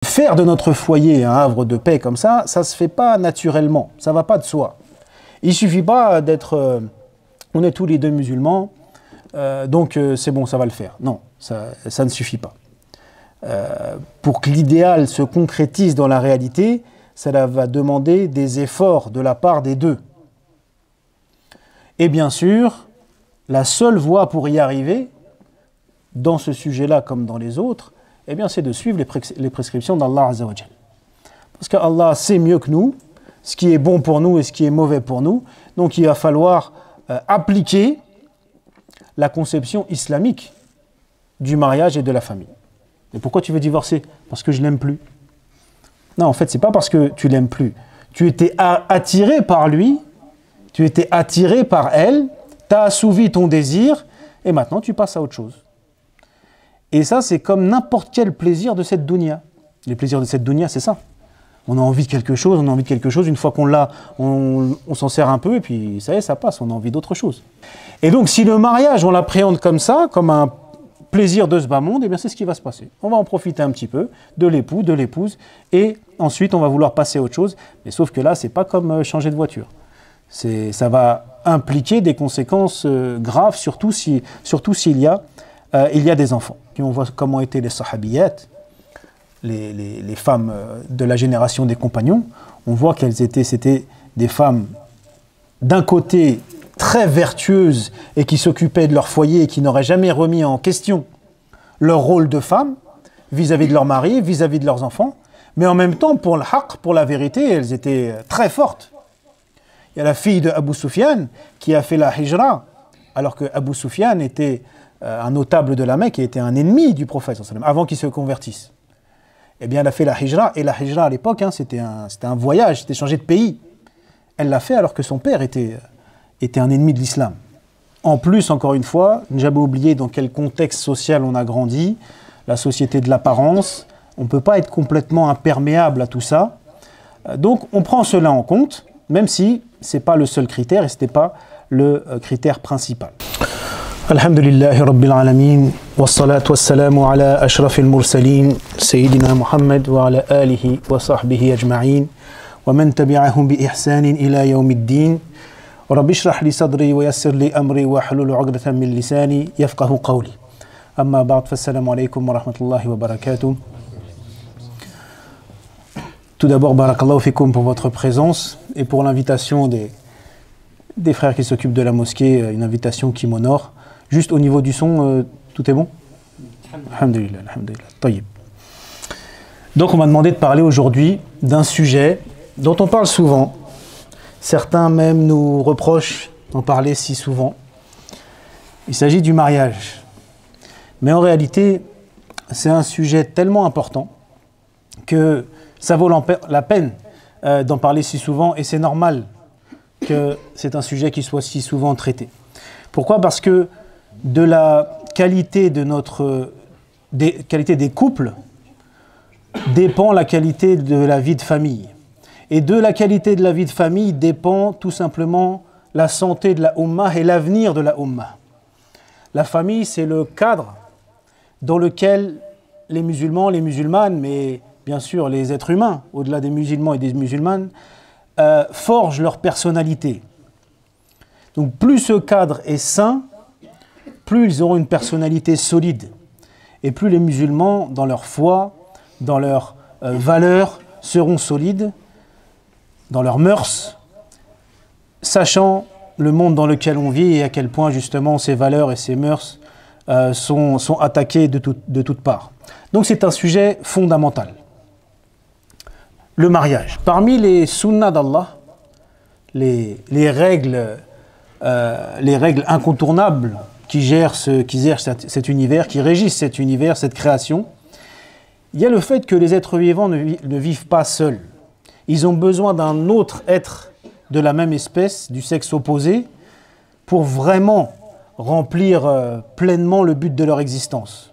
Faire de notre foyer un havre de paix comme ça ne se fait pas naturellement, ça ne va pas de soi. Il ne suffit pas d'être... on est tous les deux musulmans, donc c'est bon, ça va le faire. Non, ça ne suffit pas. Pour que l'idéal se concrétise dans la réalité, cela va demander des efforts de la part des deux. Et bien sûr, la seule voie pour y arriver, dans ce sujet-là comme dans les autres, eh bien, c'est de suivre les prescriptions d'Allah Azza wa Jal. Parce qu'Allah sait mieux que nous ce qui est bon pour nous et ce qui est mauvais pour nous. Donc il va falloir appliquer la conception islamique du mariage et de la famille. Et pourquoi tu veux divorcer? Parce que je l'aime plus. Non, en fait, c'est pas parce que tu l'aimes plus. Tu étais attiré par lui, tu étais attiré par elle, tu as assouvi ton désir, et maintenant tu passes à autre chose. Et ça, c'est comme n'importe quel plaisir de cette dunya. Les plaisirs de cette dunya, c'est ça. On a envie de quelque chose, une fois qu'on l'a, on s'en sert un peu, et puis ça y est, ça passe, on a envie d'autre chose. Et donc, si le mariage, on l'appréhende comme ça, comme un plaisir de ce bas monde, eh bien c'est ce qui va se passer. On va en profiter un petit peu de l'époux, de l'épouse, et ensuite on va vouloir passer à autre chose. Mais sauf que là, c'est pas comme changer de voiture. Ça va impliquer des conséquences graves, surtout s'il y a des enfants. Puis on voit comment étaient les sahabiyat, les femmes de la génération des compagnons. On voit c'était des femmes d'un côté très vertueuses et qui s'occupaient de leur foyer et qui n'auraient jamais remis en question leur rôle de femme vis-à-vis de leur mari, vis-à-vis de leurs enfants. Mais en même temps, pour le haqq, pour la vérité, elles étaient très fortes. Il y a la fille de Abu Sufyan qui a fait la hijra, alors que Abu Sufyan était un notable de la Mecque et était un ennemi du prophète avant qu'il se convertisse. Eh bien, elle a fait la hijra, et la hijra à l'époque, c'était un voyage, c'était changer de pays. Elle l'a fait alors que son père était un ennemi de l'islam. En plus, encore une fois, ne jamais oublier dans quel contexte social on a grandi, la société de l'apparence, on ne peut pas être complètement imperméable à tout ça. Donc, on prend cela en compte, même si ce n'est pas le seul critère et ce n'était pas le critère principal. Alhamdulillahi Rabbil Alamin, wassalatu wassalamu ala ashrafil mursalin, Sayyidina Muhammad wa ala alihi wa sahbihi ajma'in, wa man tabi'ahum bi ihsanin ila yawmiddin, wa rabbi shrah li sadri wa yassir li amri wa hlul 'uqdatan min lisani yafqahu qawli. Amma ba'd, fassalamu alaykum wa rahmatullahi wa barakatuh. Tout d'abord, barakallahu fikoum pour votre présence et pour l'invitation des frères qui s'occupent de la mosquée, une invitation qui m'honore. Juste au niveau du son, tout est bon? Alhamdulillah, alhamdulillah. Tayyib. Donc on m'a demandé de parler aujourd'hui d'un sujet dont on parle souvent. Certains même nous reprochent d'en parler si souvent. Il s'agit du mariage. Mais en réalité, c'est un sujet tellement important que ça vaut la peine d'en parler si souvent, et c'est normal que c'est un sujet qui soit si souvent traité. Pourquoi? Parce que de la qualité des couples dépend la qualité de la vie de famille. Et de la qualité de la vie de famille dépend tout simplement la santé de la Ummah et l'avenir de la Ummah. La famille, c'est le cadre dans lequel les musulmans, les musulmanes, mais bien sûr les êtres humains, au-delà des musulmans et des musulmanes, forgent leur personnalité. Donc plus ce cadre est sain, plus ils auront une personnalité solide. Et plus les musulmans, dans leur foi, dans leurs valeurs, seront solides, dans leurs mœurs, sachant le monde dans lequel on vit et à quel point justement ces valeurs et ces mœurs sont attaquées de toutes parts. Donc c'est un sujet fondamental. Le mariage. Parmi les sunnas d'Allah, les règles incontournables qui gèrent cet univers, qui régissent cet univers, cette création, il y a le fait que les êtres vivants ne vivent pas seuls. Ils ont besoin d'un autre être de la même espèce, du sexe opposé, pour vraiment remplir pleinement le but de leur existence.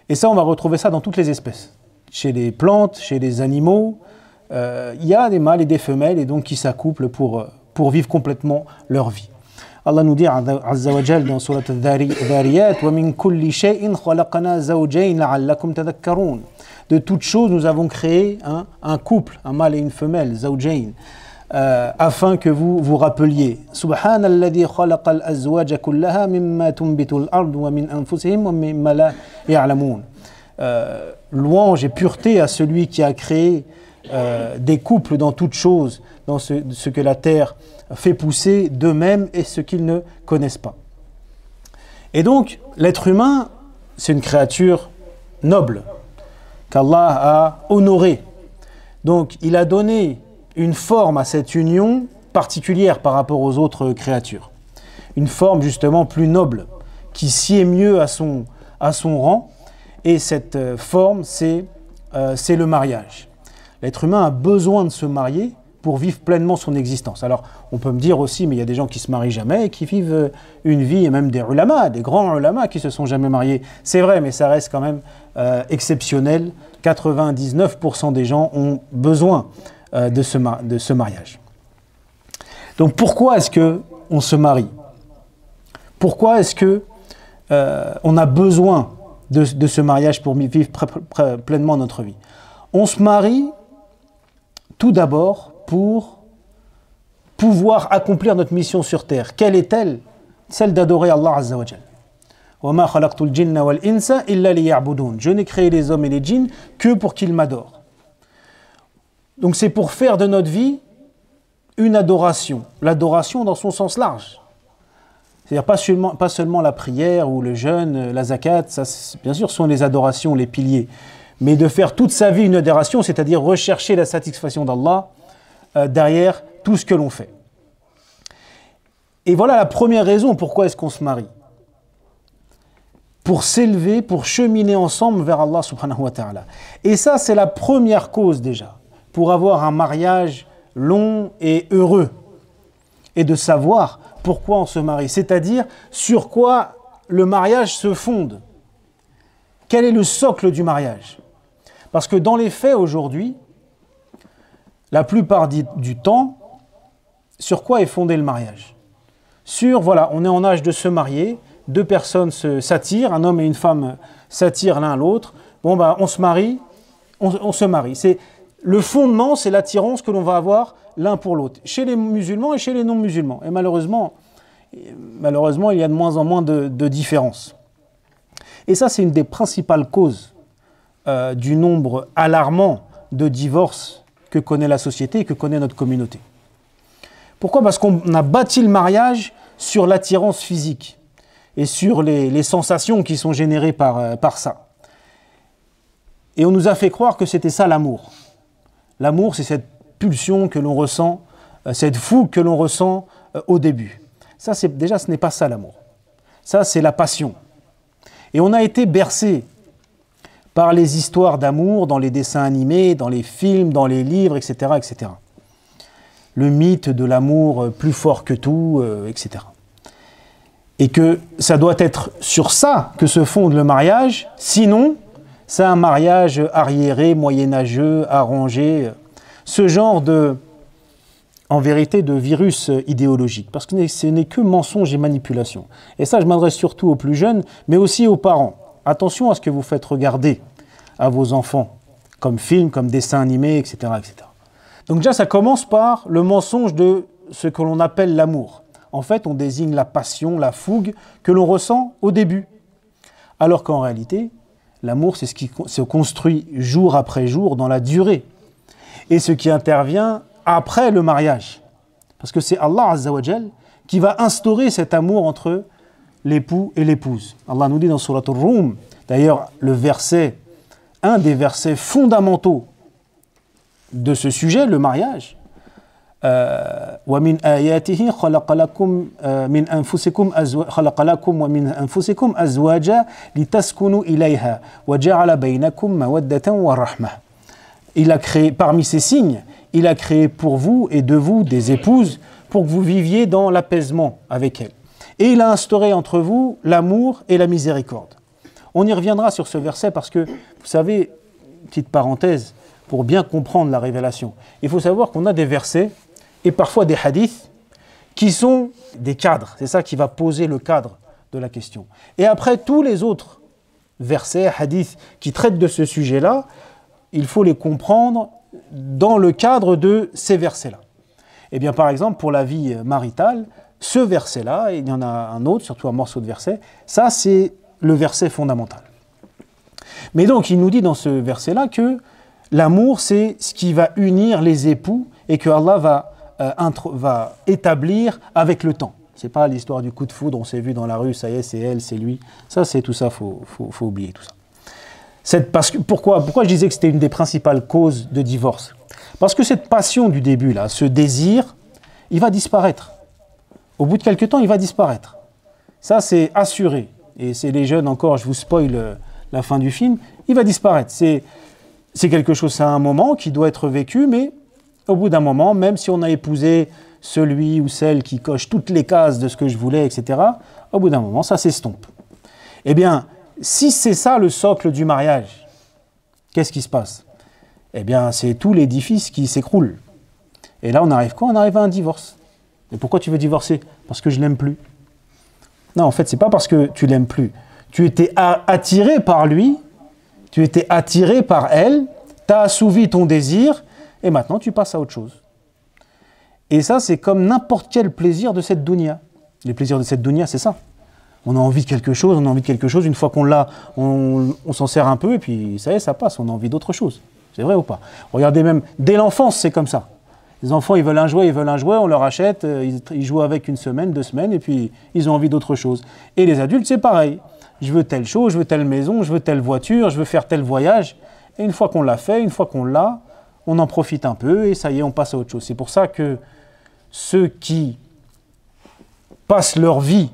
Et ça, on va retrouver ça dans toutes les espèces. Chez les plantes, chez les animaux, il y a des mâles et des femelles et donc qui s'accouplent pour vivre complètement leur vie. Allah nous dit Azza wa Jal dans Surat Al-Dhariyat وَمِن كُلِّ شَيْءٍ خَلَقْنَا زَوْجَيْنِ لَعَلَّكُمْ تَذَكَّرُونَ. De toutes choses, nous avons créé un couple, un mâle et une femelle, زَوْجَيْن, afin que vous vous rappeliez. سبحان الذي خلق الأزواج كلها مما تنبت الأرض ومن أنفسهم ومما لا يعلمون. Louange et pureté à celui qui a créé des couples dans toutes choses, dans ce que la terre fait pousser d'eux-mêmes et ce qu'ils ne connaissent pas. Et donc, l'être humain, c'est une créature noble qu'Allah a honorée. Donc, il a donné une forme à cette union particulière par rapport aux autres créatures. Une forme justement plus noble, qui sied mieux à son rang. Et cette forme, c'est le mariage. L'être humain a besoin de se marier pour vivre pleinement son existence. Alors, on peut me dire aussi, mais il y a des gens qui se marient jamais et qui vivent une vie, et même des ulama, des grands ulama qui se sont jamais mariés. C'est vrai, mais ça reste quand même exceptionnel. 99% des gens ont besoin de ce mariage. Donc, pourquoi est-ce qu'on se marie? Pourquoi est-ce qu'on a besoin de ce mariage pour vivre pleinement notre vie? On se marie tout d'abord pour pouvoir accomplir notre mission sur terre. Quelle est-elle? Celle d'adorer Allah Azza wa Jal. وَمَا خَلَقْتُ الْجِنَّ وَالْإِنسَ إِلَّا لِيَعْبُدُونَ. Je n'ai créé les hommes et les djinns que pour qu'ils m'adorent. Donc c'est pour faire de notre vie une adoration. L'adoration dans son sens large. C'est-à-dire pas seulement la prière ou le jeûne, la zakat, ça bien sûr sont les adorations, les piliers. Mais de faire toute sa vie une adoration, c'est-à-dire rechercher la satisfaction d'Allah derrière tout ce que l'on fait. Et voilà la première raison pourquoi est-ce qu'on se marie. Pour s'élever, pour cheminer ensemble vers Allah subhanahu wa ta'ala. Et ça, c'est la première cause déjà, pour avoir un mariage long et heureux. Et de savoir pourquoi on se marie, c'est-à-dire sur quoi le mariage se fonde. Quel est le socle du mariage? Parce que dans les faits aujourd'hui, la plupart du temps, sur quoi est fondé le mariage? Sur, voilà, on est en âge de se marier, deux personnes s'attirent, un homme et une femme s'attirent l'un l'autre, bon ben on se marie, on se marie. Le fondement, c'est l'attirance que l'on va avoir l'un pour l'autre, chez les musulmans et chez les non-musulmans. Et malheureusement, il y a de moins en moins de différences. Et ça, c'est une des principales causes du nombre alarmant de divorces que connaît la société et que connaît notre communauté. Pourquoi? Parce qu'on a bâti le mariage sur l'attirance physique et sur les sensations qui sont générées par ça. Et on nous a fait croire que c'était ça l'amour. L'amour, c'est cette pulsion que l'on ressent, cette fougue que l'on ressent au début. Ça, déjà, ce n'est pas ça l'amour. Ça, c'est la passion. Et on a été bercé par les histoires d'amour dans les dessins animés, dans les films, dans les livres, etc., etc. Le mythe de l'amour plus fort que tout, etc. Et que ça doit être sur ça que se fonde le mariage, sinon, c'est un mariage arriéré, moyenâgeux, arrangé, ce genre en vérité, de virus idéologique, parce que ce n'est que mensonge et manipulation. Et ça, je m'adresse surtout aux plus jeunes, mais aussi aux parents. Attention à ce que vous faites regarder à vos enfants, comme films, comme dessins animés, etc., etc. Donc déjà, ça commence par le mensonge de ce que l'on appelle l'amour. En fait, on désigne la passion, la fougue que l'on ressent au début. Alors qu'en réalité, l'amour, c'est ce qui se construit jour après jour dans la durée. Et ce qui intervient après le mariage. Parce que c'est Allah Azza wa Jal qui va instaurer cet amour entre l'époux et l'épouse. Allah nous dit dans Surat Ar-Rum, d'ailleurs un des versets fondamentaux de ce sujet, le mariage, وَمِنْ آيَاتِهِ خَلَقَ لَكُمْ مِنْ أَنفُسِكُمْ أَزْوَاجًا لِتَسْكُنُوا إِلَيْهَا وَجَعَلَ بَيْنَكُمْ مَوَدَّةً وَرَحْمَةً. Il a créé, parmi ces signes, il a créé pour vous et de vous des épouses pour que vous viviez dans l'apaisement avec elles. Et il a instauré entre vous l'amour et la miséricorde. On y reviendra sur ce verset parce que, vous savez, petite parenthèse, pour bien comprendre la révélation, il faut savoir qu'on a des versets et parfois des hadiths qui sont des cadres. C'est ça qui va poser le cadre de la question. Et après, tous les autres versets, hadiths qui traitent de ce sujet-là, il faut les comprendre dans le cadre de ces versets-là. Eh bien, par exemple, pour la vie maritale, ce verset-là, il y en a un autre, surtout un morceau de verset, ça c'est le verset fondamental. Mais donc, il nous dit dans ce verset-là que l'amour, c'est ce qui va unir les époux et que Allah va établir avec le temps. C'est pas l'histoire du coup de foudre, on s'est vu dans la rue, ça y est, c'est elle, c'est lui. Ça, c'est tout ça, faut oublier tout ça. Pourquoi je disais que c'était une des principales causes de divorce? Parce que cette passion du début, là, ce désir, il va disparaître. Au bout de quelques temps, il va disparaître. Ça, c'est assuré. Et c'est les jeunes, encore, je vous spoil la fin du film, il va disparaître. C'est quelque chose, c'est un moment qui doit être vécu, mais au bout d'un moment, même si on a épousé celui ou celle qui coche toutes les cases de ce que je voulais, etc., au bout d'un moment, ça s'estompe. Eh bien, si c'est ça le socle du mariage, qu'est-ce qui se passe? Eh bien, c'est tout l'édifice qui s'écroule. Et là, on arrive quoi? On arrive à un divorce. Et pourquoi tu veux divorcer? Parce que je l'aime plus. Non, en fait, c'est pas parce que tu l'aimes plus. Tu étais attiré par lui, tu étais attiré par elle, tu as assouvi ton désir, et maintenant tu passes à autre chose. Et ça, c'est comme n'importe quel plaisir de cette dunya. Les plaisirs de cette dunya, c'est ça. On a envie de quelque chose, une fois qu'on l'a, on s'en sert un peu, et puis ça y est, ça passe, on a envie d'autre chose. C'est vrai ou pas? Regardez même, dès l'enfance, c'est comme ça. Les enfants, ils veulent un jouet, on leur achète, ils jouent avec une semaine, 2 semaines, et puis ils ont envie d'autre chose. Et les adultes, c'est pareil. Je veux telle chose, je veux telle maison, je veux telle voiture, je veux faire tel voyage. Et une fois qu'on l'a fait, une fois qu'on l'a, on en profite un peu, et ça y est, on passe à autre chose. C'est pour ça que ceux qui passent leur vie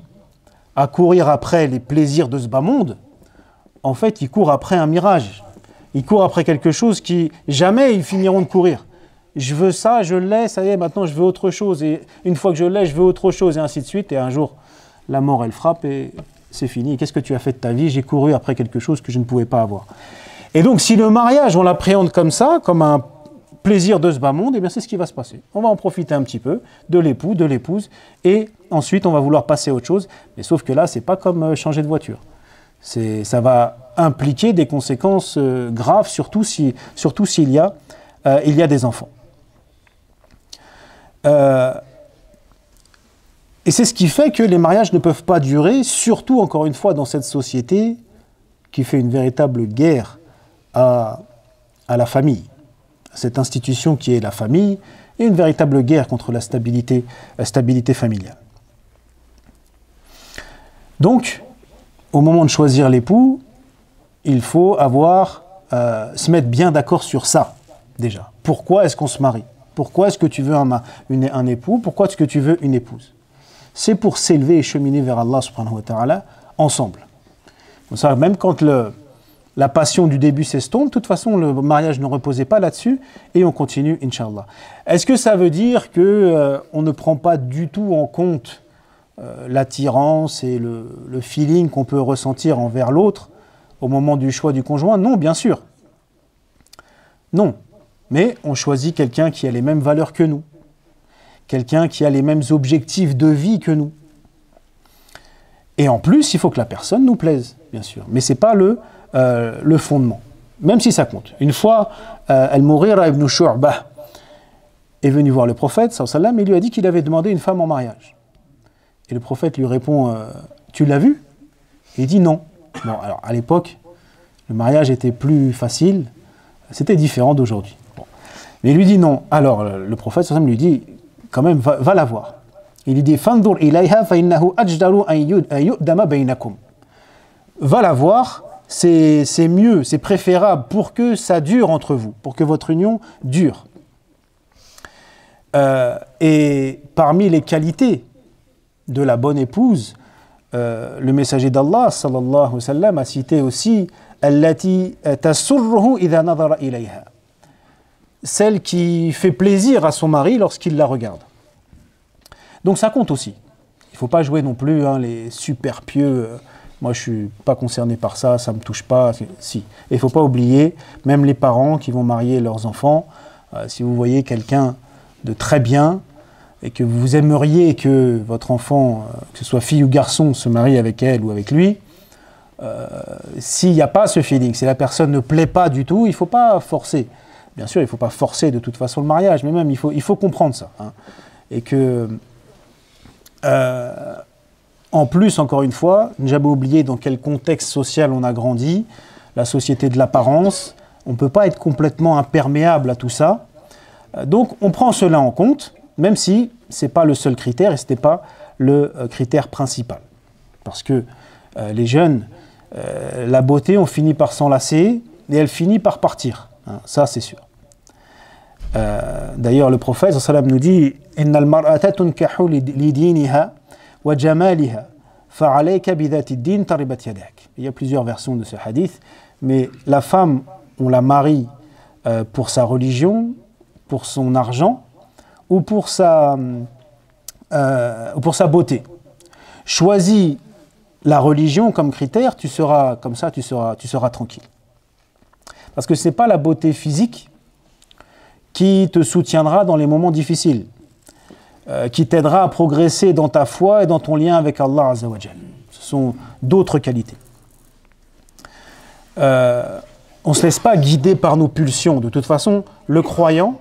à courir après les plaisirs de ce bas monde, en fait, ils courent après un mirage. Ils courent après quelque chose qui, jamais ils finiront de courir. Je veux ça, je l'ai, ça y est, maintenant je veux autre chose. Et une fois que je l'ai, je veux autre chose, et ainsi de suite. Et un jour, la mort, elle frappe et c'est fini. Qu'est-ce que tu as fait de ta vie? J'ai couru après quelque chose que je ne pouvais pas avoir. Et donc, si le mariage, on l'appréhende comme ça, comme un plaisir de ce bas monde, eh bien c'est ce qui va se passer. On va en profiter un petit peu de l'époux, de l'épouse, et ensuite on va vouloir passer à autre chose. Mais sauf que là, c'est pas comme changer de voiture. Ça va impliquer des conséquences graves, surtout s'il y a des enfants. Et c'est ce qui fait que les mariages ne peuvent pas durer, surtout encore une fois dans cette société qui fait une véritable guerre à la famille. Cette institution qui est la famille, et une véritable guerre contre la stabilité familiale. Donc, au moment de choisir l'époux, il faut se mettre bien d'accord sur ça, déjà. Pourquoi est-ce qu'on se marie? Pourquoi est-ce que tu veux un époux? Pourquoi est-ce que tu veux une épouse? C'est pour s'élever et cheminer vers Allah subhanahu wa ta'ala ensemble. Comme ça, même quand la passion du début s'estompe, de toute façon, le mariage ne reposait pas là-dessus, et on continue, Inch'Allah. Est-ce que ça veut dire qu'on ne prend pas du tout en compte l'attirance et le feeling qu'on peut ressentir envers l'autre au moment du choix du conjoint? Non, bien sûr. Non. Mais on choisit quelqu'un qui a les mêmes valeurs que nous, quelqu'un qui a les mêmes objectifs de vie que nous. Et en plus, il faut que la personne nous plaise, bien sûr. Mais ce n'est pas le fondement, même si ça compte. Une fois, Al-Mughira ibn Shu'bah est venu voir le prophète, sallallahu alayhi wa sallam, et lui a dit qu'il avait demandé une femme en mariage. Et le prophète lui répond, tu l'as vue? Et il dit non. Bon, alors à l'époque, le mariage était plus facile, c'était différent d'aujourd'hui. Bon. Mais il lui dit non. Alors le prophète sallallahu alayhi wa sallam lui dit, quand même, va la voir. Il lui dit, fandur ilayha fa innahu ajdaru an yu'dama baynakum. Va la voir. C'est mieux, c'est préférable pour que ça dure entre vous, pour que votre union dure. Et parmi les qualités de la bonne épouse, le messager d'Allah, sallallahu alayhi wa sallam, a cité aussi allati tasurruhu idha nadara ilayha. Celle qui fait plaisir à son mari lorsqu'il la regarde. Donc ça compte aussi. Il ne faut pas jouer non plus les super pieux. Moi, je ne suis pas concerné par ça, ça ne me touche pas. Si. Et il ne faut pas oublier, même les parents qui vont marier leurs enfants, si vous voyez quelqu'un de très bien, et que vous aimeriez que votre enfant, que ce soit fille ou garçon, se marie avec elle ou avec lui, s'il n'y a pas ce feeling, si la personne ne plaît pas du tout, il ne faut pas forcer. Bien sûr, il ne faut pas forcer de toute façon le mariage, mais même il faut comprendre ça. Hein. Et que, en plus, encore une fois, ne jamais oublier dans quel contexte social on a grandi, la société de l'apparence, on ne peut pas être complètement imperméable à tout ça. Donc on prend cela en compte, même si ce n'est pas le seul critère et ce n'était pas le critère principal. Parce que les jeunes, la beauté, on finit par s'enlacer et elle finit par partir. Hein, ça, c'est sûr. D'ailleurs, le prophète sallam nous dit « Innal mar'ata tunkahu li diniha wa jamaliha fa'alayka bidhati ad-din taribat yadak » Il y a plusieurs versions de ce hadith, mais la femme, on la marie pour sa religion, pour son argent ou pour sa beauté. Choisis la religion comme critère, tu seras comme ça, tu seras tranquille. Parce que ce n'est pas la beauté physique qui te soutiendra dans les moments difficiles, qui t'aidera à progresser dans ta foi et dans ton lien avec Allah Azza wa Jal. Ce sont d'autres qualités. On ne se laisse pas guider par nos pulsions. De toute façon, le croyant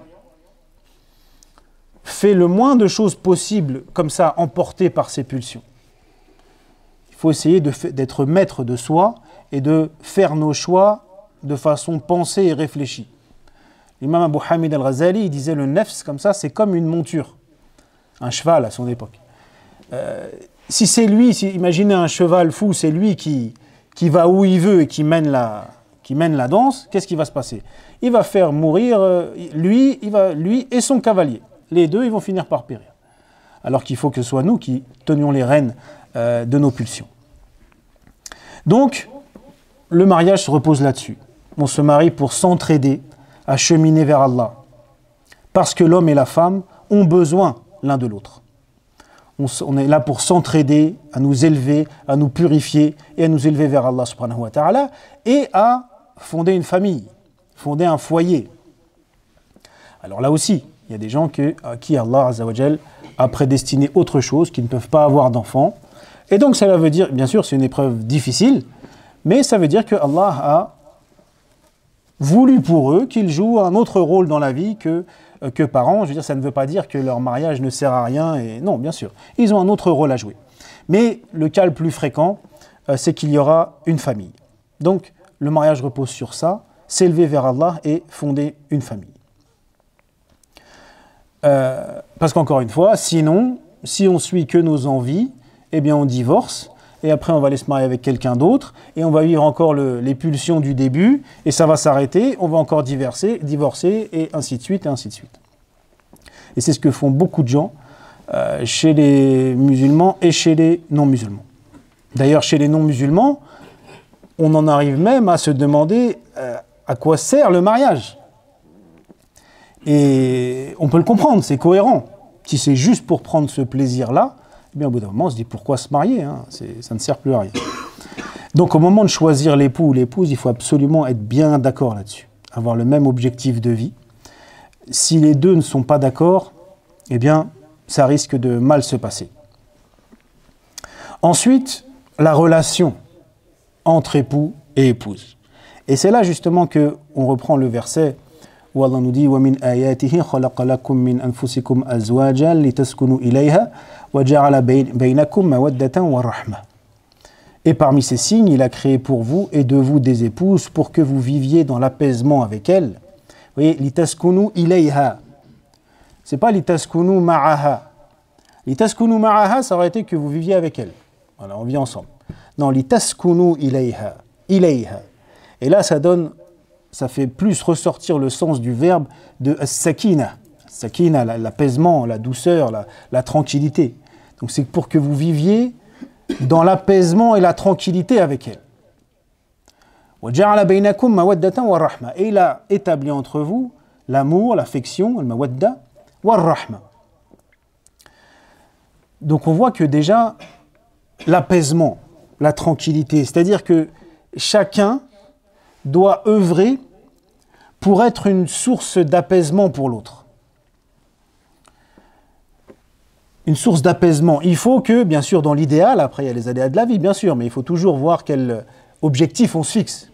fait le moins de choses possibles comme ça, emporté par ses pulsions. Il faut essayer d'être maître de soi et de faire nos choix de façon pensée et réfléchie. L'imam Abu Hamid al-Ghazali disait le nefs comme ça, c'est comme une monture, un cheval à son époque. Si c'est lui, imaginez un cheval fou, c'est lui qui va où il veut et qui mène la danse, qu'est-ce qui va se passer? Il va faire mourir lui et son cavalier. Les deux, ils vont finir par périr. Alors qu'il faut que ce soit nous qui tenions les rênes de nos pulsions. Donc, le mariage se repose là-dessus. On se marie pour s'entraider à cheminer vers Allah. Parce que l'homme et la femme ont besoin l'un de l'autre. On est là pour s'entraider, à nous élever, à nous purifier et à nous élever vers Allah subhanahu wa ta'ala et à fonder une famille, fonder un foyer. Alors là aussi, il y a des gens à qui Allah Azza wa Jal a prédestiné autre chose, qui ne peuvent pas avoir d'enfants. Et donc cela veut dire, bien sûr, c'est une épreuve difficile, mais ça veut dire que Allah a voulu pour eux qu'ils jouent un autre rôle dans la vie que parents. Je veux dire, ça ne veut pas dire que leur mariage ne sert à rien. Et non, bien sûr, ils ont un autre rôle à jouer. Mais le cas le plus fréquent, c'est qu'il y aura une famille. Donc, le mariage repose sur ça, s'élever vers Allah et fonder une famille. Parce qu'encore une fois, sinon, si on suit que nos envies, eh bien on divorce, et après on va aller se marier avec quelqu'un d'autre, et on va vivre encore les pulsions du début, et ça va s'arrêter, on va encore divorcer, et ainsi de suite, et ainsi de suite. Et c'est ce que font beaucoup de gens chez les musulmans et chez les non-musulmans. D'ailleurs, chez les non-musulmans, on en arrive même à se demander à quoi sert le mariage. Et on peut le comprendre, c'est cohérent. Si c'est juste pour prendre ce plaisir-là, eh bien, au bout d'un moment, on se dit pourquoi se marier, hein, ça ne sert plus à rien. Donc, au moment de choisir l'époux ou l'épouse, il faut absolument être bien d'accord là-dessus, avoir le même objectif de vie. Si les deux ne sont pas d'accord, eh bien, ça risque de mal se passer. Ensuite, la relation entre époux et épouse. Et c'est là justement qu'on reprend le verset où Allah nous dit وَمِنْ آيَاتِهِ خَلَقَ لَكُم مِّنْ أَنفُسِكُمْ أَزْوَاجًا لِتَسْكُنُوا إِلَيْهَا وَجَعَلَ بَيْنَكُمْ مَوَدَّةً وَرَحْمَةً. Et parmi ces signes, il a créé pour vous et de vous des épouses pour que vous viviez dans l'apaisement avec elles. Vous voyez, لِتَسْكُنُوا إِلَيْهَا. C'est pas لِتَسْكُنُوا مَعَهَا. لِتَسْكُنُوا مَعَهَا, ça aurait été que vous viviez avec elle. Voilà, on vit ensemble. Non, لِتَسْكُنُوا إِلَيْهَا. إِلَيْهَا. Et là, ça fait plus ressortir le sens du verbe de as-sakina. Sakina, l'apaisement, la douceur, la tranquillité. Donc c'est pour que vous viviez dans l'apaisement et la tranquillité avec elle. وَجَعَلَ بَيْنَكُمْ مَوَدَّةً وَرَحْمَةً. Et il a établi entre vous l'amour, l'affection, le mawadda, war-rahma. Donc on voit que déjà, l'apaisement, la tranquillité, c'est-à-dire que chacun doit œuvrer pour être une source d'apaisement pour l'autre. une source d'apaisement. Il faut que, bien sûr, dans l'idéal, après il y a les aléas de la vie, bien sûr, mais il faut toujours voir quel objectif on se fixe.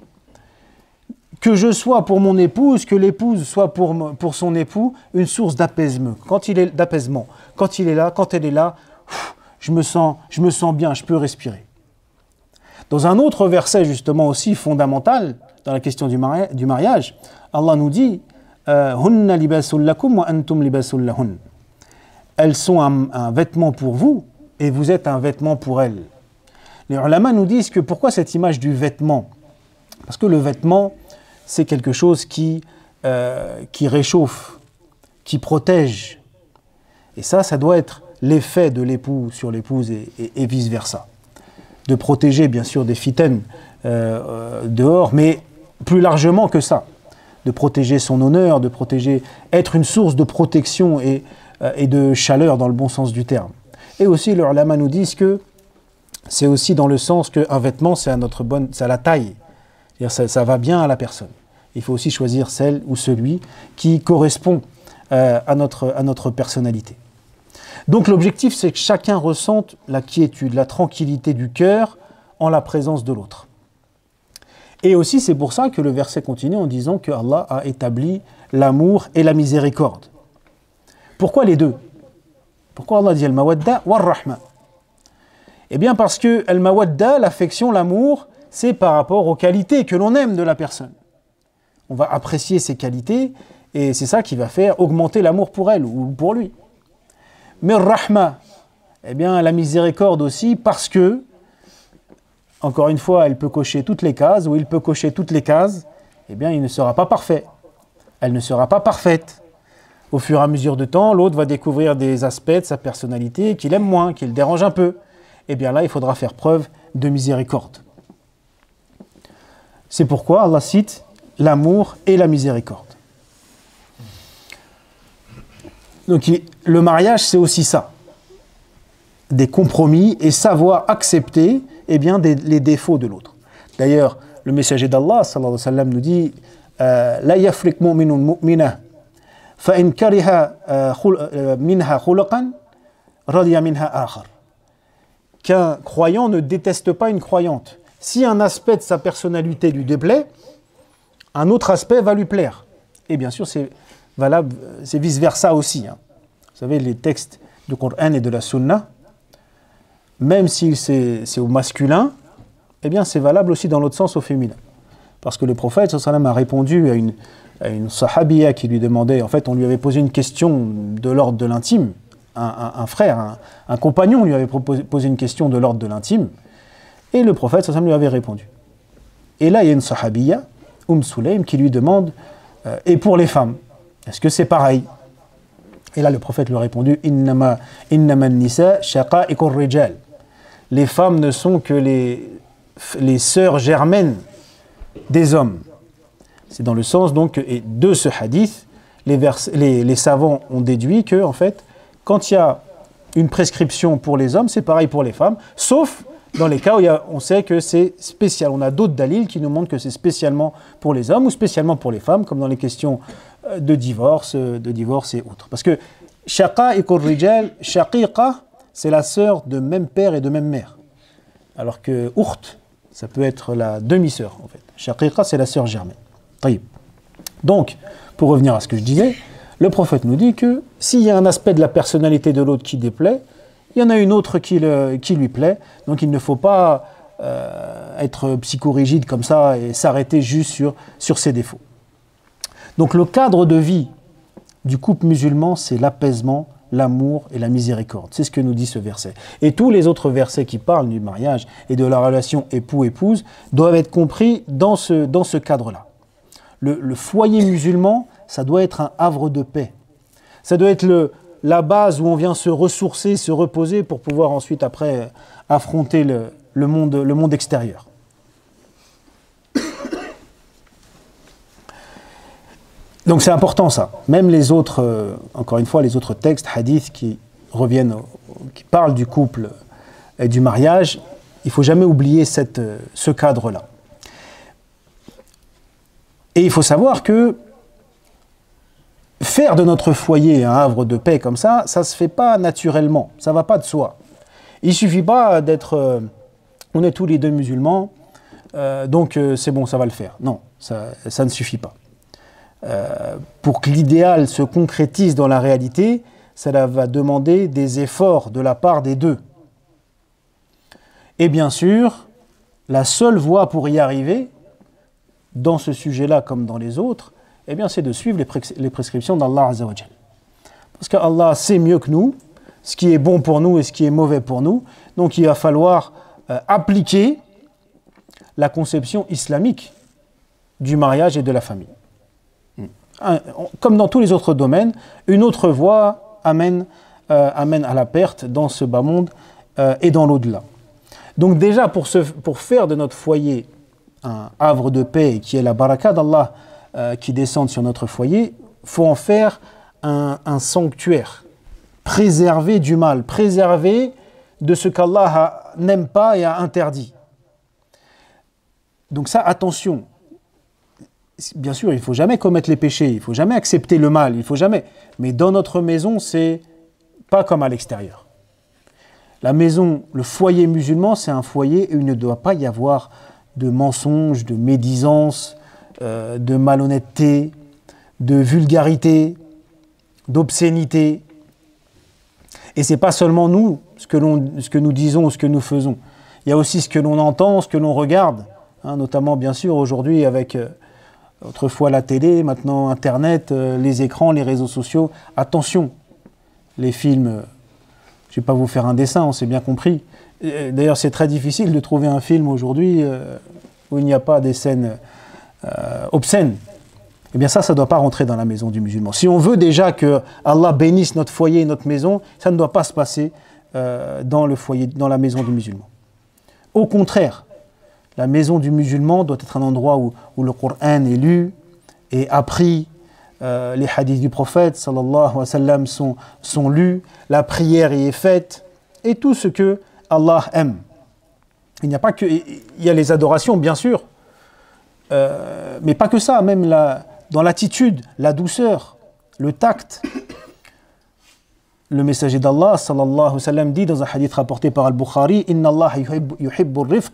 Que je sois pour mon épouse, que l'épouse soit pour son époux, une source d'apaisement. Quand il est là, quand elle est là, je me sens bien, je peux respirer. Dans un autre verset justement aussi fondamental, dans la question du mariage, Allah nous dit « Hunna libasul lakum wa antum libasul lahun » Elles sont un vêtement pour vous et vous êtes un vêtement pour elles. Les ulama nous disent que pourquoi cette image du vêtement? Parce que le vêtement, c'est quelque chose qui réchauffe, qui protège. Et ça doit être l'effet de l'époux sur l'épouse et vice-versa. De protéger bien sûr des fitaines dehors, mais plus largement que ça. De protéger son honneur, de protéger, être une source de protection et de chaleur dans le bon sens du terme. Et aussi, les ulama nous disent que c'est aussi dans le sens qu'un vêtement, c'est à la taille. C'est-à-dire ça va bien à la personne. Il faut aussi choisir celle ou celui qui correspond à notre personnalité. Donc l'objectif, c'est que chacun ressente la quiétude, la tranquillité du cœur en la présence de l'autre. Et aussi, c'est pour ça que le verset continue en disant que Allah a établi l'amour et la miséricorde. Pourquoi les deux? Pourquoi Allah dit al-mawadda war-rahma? Eh bien parce que al-mawadda, l'affection, l'amour, c'est par rapport aux qualités que l'on aime de la personne. On va apprécier ses qualités et c'est ça qui va faire augmenter l'amour pour elle ou pour lui. Mais rahma, eh bien la miséricorde aussi parce que, encore une fois, elle peut cocher toutes les cases ou il peut cocher toutes les cases, eh bien il ne sera pas parfait. Elle ne sera pas parfaite. Au fur et à mesure du temps, l'autre va découvrir des aspects de sa personnalité qu'il aime moins, qu'il dérange un peu. Eh bien là, il faudra faire preuve de miséricorde. C'est pourquoi Allah cite l'amour et la miséricorde. Donc le mariage, c'est aussi ça. Des compromis et savoir accepter les défauts de l'autre. D'ailleurs, le messager d'Allah, sallallahu alayhi wa sallam, nous dit « La yafrik mu'minun mu'minah, fa in kariha minha khulqan, radiya minha akhar » Qu'un croyant ne déteste pas une croyante. Si un aspect de sa personnalité lui déplaît, un autre aspect va lui plaire. Et bien sûr, c'est valable, c'est vice-versa aussi. Vous savez, les textes du Coran et de la Sunna, même si c'est au masculin, eh bien c'est valable aussi dans l'autre sens au féminin. Parce que le prophète sallallahu alayhi wa sallam a répondu à une sahabiya qui lui demandait, en fait on lui avait posé une question de l'ordre de l'intime, un frère, un compagnon lui avait posé une question de l'ordre de l'intime, et le prophète sallallahu alayhi wa sallam lui avait répondu. Et là il y a une sahabiya, Sulaym, qui lui demande et pour les femmes, est-ce que c'est pareil? Et là le prophète lui a répondu innama nisa shaqa'iqur rijal. Les femmes ne sont que les sœurs germaines des hommes. C'est dans le sens donc et de ce hadith, les savants ont déduit que en fait, quand il y a une prescription pour les hommes, c'est pareil pour les femmes, sauf dans les cas où on sait que c'est spécial. On a d'autres dalils qui nous montrent que c'est spécialement pour les hommes ou spécialement pour les femmes, comme dans les questions de divorce et autres. Parce que shaqa'iqur rijal, shaqiqa, c'est la sœur de même père et de même mère. Alors que ukht, ça peut être la demi-sœur en fait. Shaqiqa, c'est la sœur germaine. Taïb. Donc, pour revenir à ce que je disais, le prophète nous dit que s'il y a un aspect de la personnalité de l'autre qui déplaît, il y en a une autre qui lui plaît. Donc il ne faut pas être psychorigide comme ça et s'arrêter juste sur ses défauts. Donc le cadre de vie du couple musulman, c'est l'apaisement, l'amour et la miséricorde. C'est ce que nous dit ce verset. Et tous les autres versets qui parlent du mariage et de la relation époux-épouse doivent être compris dans ce cadre-là. Le foyer musulman, ça doit être un havre de paix. Ça doit être la base où on vient se ressourcer, se reposer pour pouvoir ensuite après affronter le monde extérieur. Donc c'est important ça. Même les autres, encore une fois, les autres textes, hadiths qui parlent du couple et du mariage, il ne faut jamais oublier ce cadre-là. Et il faut savoir que faire de notre foyer un havre de paix comme ça ne se fait pas naturellement, ça ne va pas de soi. Il ne suffit pas d'être... on est tous les deux musulmans, donc c'est bon, ça va le faire. Non, ça ne suffit pas. Pour que l'idéal se concrétise dans la réalité, cela va demander des efforts de la part des deux. Et bien sûr, la seule voie pour y arriver, dans ce sujet-là comme dans les autres, eh bien, c'est de suivre les prescriptions d'Allah Azza wa Jal. Parce qu'Allah sait mieux que nous ce qui est bon pour nous et ce qui est mauvais pour nous. Donc il va falloir appliquer la conception islamique du mariage et de la famille. Comme dans tous les autres domaines, une autre voie amène à la perte dans ce bas monde et dans l'au-delà. Donc déjà, pour faire de notre foyer un havre de paix qui est la baraka d'Allah qui descende sur notre foyer, il faut en faire un sanctuaire, préservé du mal, préservé de ce qu'Allah n'aime pas et a interdit. Donc ça, attention. Bien sûr, il ne faut jamais commettre les péchés, il ne faut jamais accepter le mal, il faut jamais. Mais dans notre maison, c'est pas comme à l'extérieur. La maison, le foyer musulman, c'est un foyer où il ne doit pas y avoir de mensonges, de médisance, de malhonnêteté, de vulgarité, d'obscénité. Et c'est pas seulement nous, ce que nous disons, ce que nous faisons. Il y a aussi ce que l'on entend, ce que l'on regarde, notamment bien sûr aujourd'hui avec autrefois la télé, maintenant Internet, les écrans, les réseaux sociaux. Attention, les films, je ne vais pas vous faire un dessin, on s'est bien compris. D'ailleurs, c'est très difficile de trouver un film aujourd'hui où il n'y a pas des scènes obscènes. Eh bien ça ne doit pas rentrer dans la maison du musulman. Si on veut déjà que Allah bénisse notre foyer et notre maison, ça ne doit pas se passer dans le foyer, dans la maison du musulman. Au contraire, la maison du musulman doit être un endroit où le Coran est lu et appris, les hadiths du prophète sallallahu alayhi wa sallam sont lus, la prière y est faite, et tout ce que Allah aime. Il n'y a pas que... Il y a les adorations, bien sûr, mais pas que ça, même dans l'attitude, la douceur, le tact. Le messager d'Allah sallallahu alayhi wa sallam dit dans un hadith rapporté par Al-Bukhari « Inna Allah yuhibbu rifq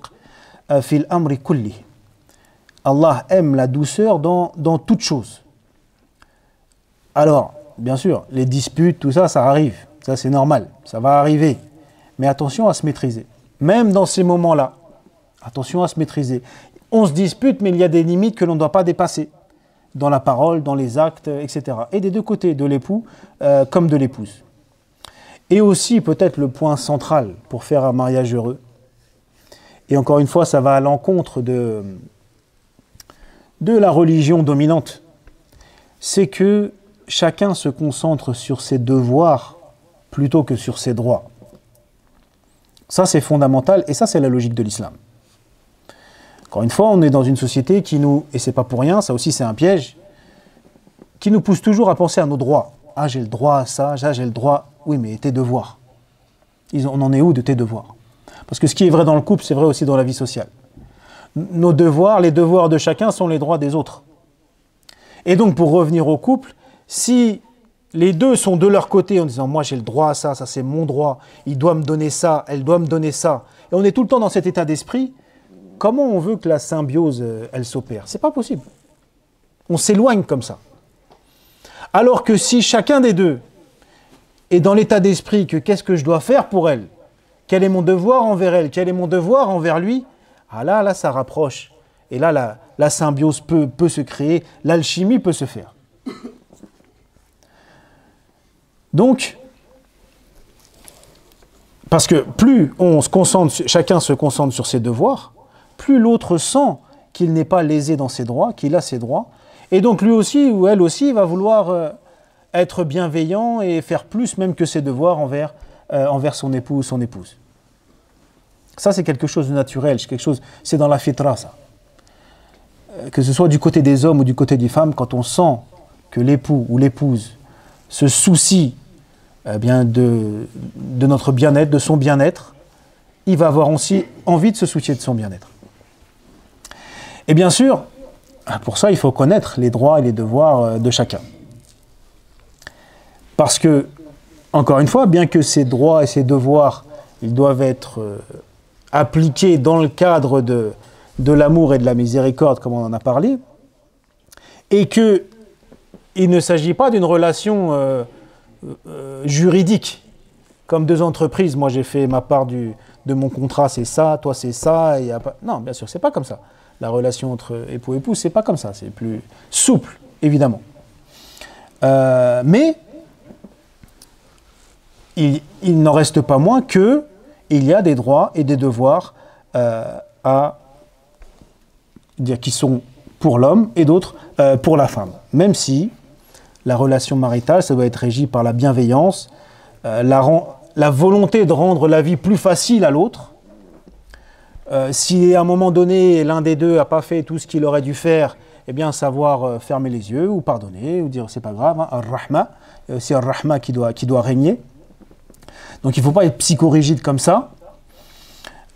fil amri kulli » Allah aime la douceur dans toute chose. Alors, bien sûr, les disputes, tout ça, ça arrive. Ça, c'est normal. Ça va arriver. Mais attention à se maîtriser. Même dans ces moments-là, attention à se maîtriser. On se dispute, mais il y a des limites que l'on ne doit pas dépasser. Dans la parole, dans les actes, etc. Et des deux côtés, de l'époux comme de l'épouse. Et aussi, peut-être, le point central pour faire un mariage heureux. Et encore une fois, ça va à l'encontre de la religion dominante. C'est que chacun se concentre sur ses devoirs plutôt que sur ses droits. Ça, c'est fondamental et ça, c'est la logique de l'islam. Encore une fois, on est dans une société qui nous, et c'est pas pour rien, ça aussi c'est un piège, qui nous pousse toujours à penser à nos droits. Ah, j'ai le droit à ça, j'ai le droit... Oui, mais tes devoirs. On en est où de tes devoirs? Parce que ce qui est vrai dans le couple, c'est vrai aussi dans la vie sociale. Nos devoirs, les devoirs de chacun sont les droits des autres. Et donc, pour revenir au couple, si les deux sont de leur côté en disant « moi j'ai le droit à ça, ça c'est mon droit, il doit me donner ça, elle doit me donner ça », et on est tout le temps dans cet état d'esprit, comment on veut que la symbiose, elle s'opère? C'est pas possible. On s'éloigne comme ça. Alors que si chacun des deux est dans l'état d'esprit que qu'est-ce que je dois faire pour elle? Quel est mon devoir envers elle? Quel est mon devoir envers lui? Ah là, ça rapproche. Et là, la symbiose peut se créer, l'alchimie peut se faire. Donc, parce que plus chacun se concentre sur ses devoirs, plus l'autre sent qu'il n'est pas lésé dans ses droits, qu'il a ses droits. Et donc lui aussi, ou elle aussi, va vouloir être bienveillant et faire plus même que ses devoirs envers son époux ou son épouse. Ça, c'est quelque chose de naturel, c'est dans la fitra, ça. Que ce soit du côté des hommes ou du côté des femmes, quand on sent que l'époux ou l'épouse se soucie de notre bien-être, de son bien-être, il va avoir aussi envie de se soucier de son bien-être. Et bien sûr, pour ça, il faut connaître les droits et les devoirs de chacun. Parce que, encore une fois, bien que ces droits et ces devoirs, ils doivent être appliqués dans le cadre de l'amour et de la miséricorde, comme on en a parlé, et qu'il ne s'agit pas d'une relation juridique, comme deux entreprises. Moi, j'ai fait ma part de mon contrat, c'est ça, toi, c'est ça. Et non, bien sûr, c'est pas comme ça. La relation entre époux et épouse, c'est pas comme ça. C'est plus souple, évidemment. Mais il n'en reste pas moins que il y a des droits et des devoirs qui sont pour l'homme et d'autres pour la femme. Même si la relation maritale, ça doit être régi par la bienveillance, la volonté de rendre la vie plus facile à l'autre. Si à un moment donné, l'un des deux n'a pas fait tout ce qu'il aurait dû faire, eh bien savoir fermer les yeux ou pardonner ou dire c'est pas grave, hein, ar-rahma, c'est ar-rahma qui doit régner. Donc il ne faut pas être psychorigide comme ça.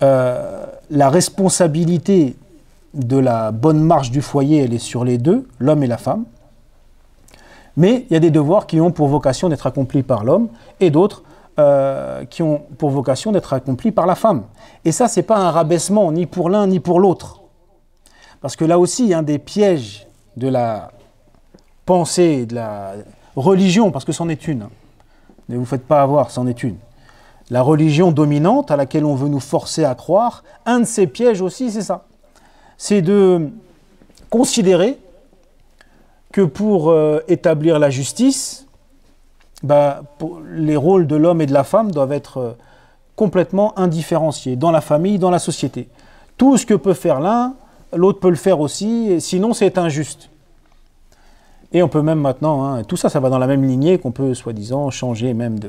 La responsabilité de la bonne marche du foyer, elle est sur les deux, l'homme et la femme. Mais il y a des devoirs qui ont pour vocation d'être accomplis par l'homme et d'autres qui ont pour vocation d'être accomplis par la femme. Et ça, ce n'est pas un rabaissement ni pour l'un ni pour l'autre. Parce que là aussi, il y a un des pièges de la pensée, de la religion, parce que c'en est une. Ne vous faites pas avoir, c'en est une. La religion dominante à laquelle on veut nous forcer à croire, un de ces pièges aussi, c'est ça. C'est de considérer que pour établir la justice, les rôles de l'homme et de la femme doivent être complètement indifférenciés dans la famille, dans la société. Tout ce que peut faire l'un, l'autre peut le faire aussi, et sinon c'est injuste. Et on peut même maintenant, hein, tout ça, ça va dans la même lignée qu'on peut soi-disant changer même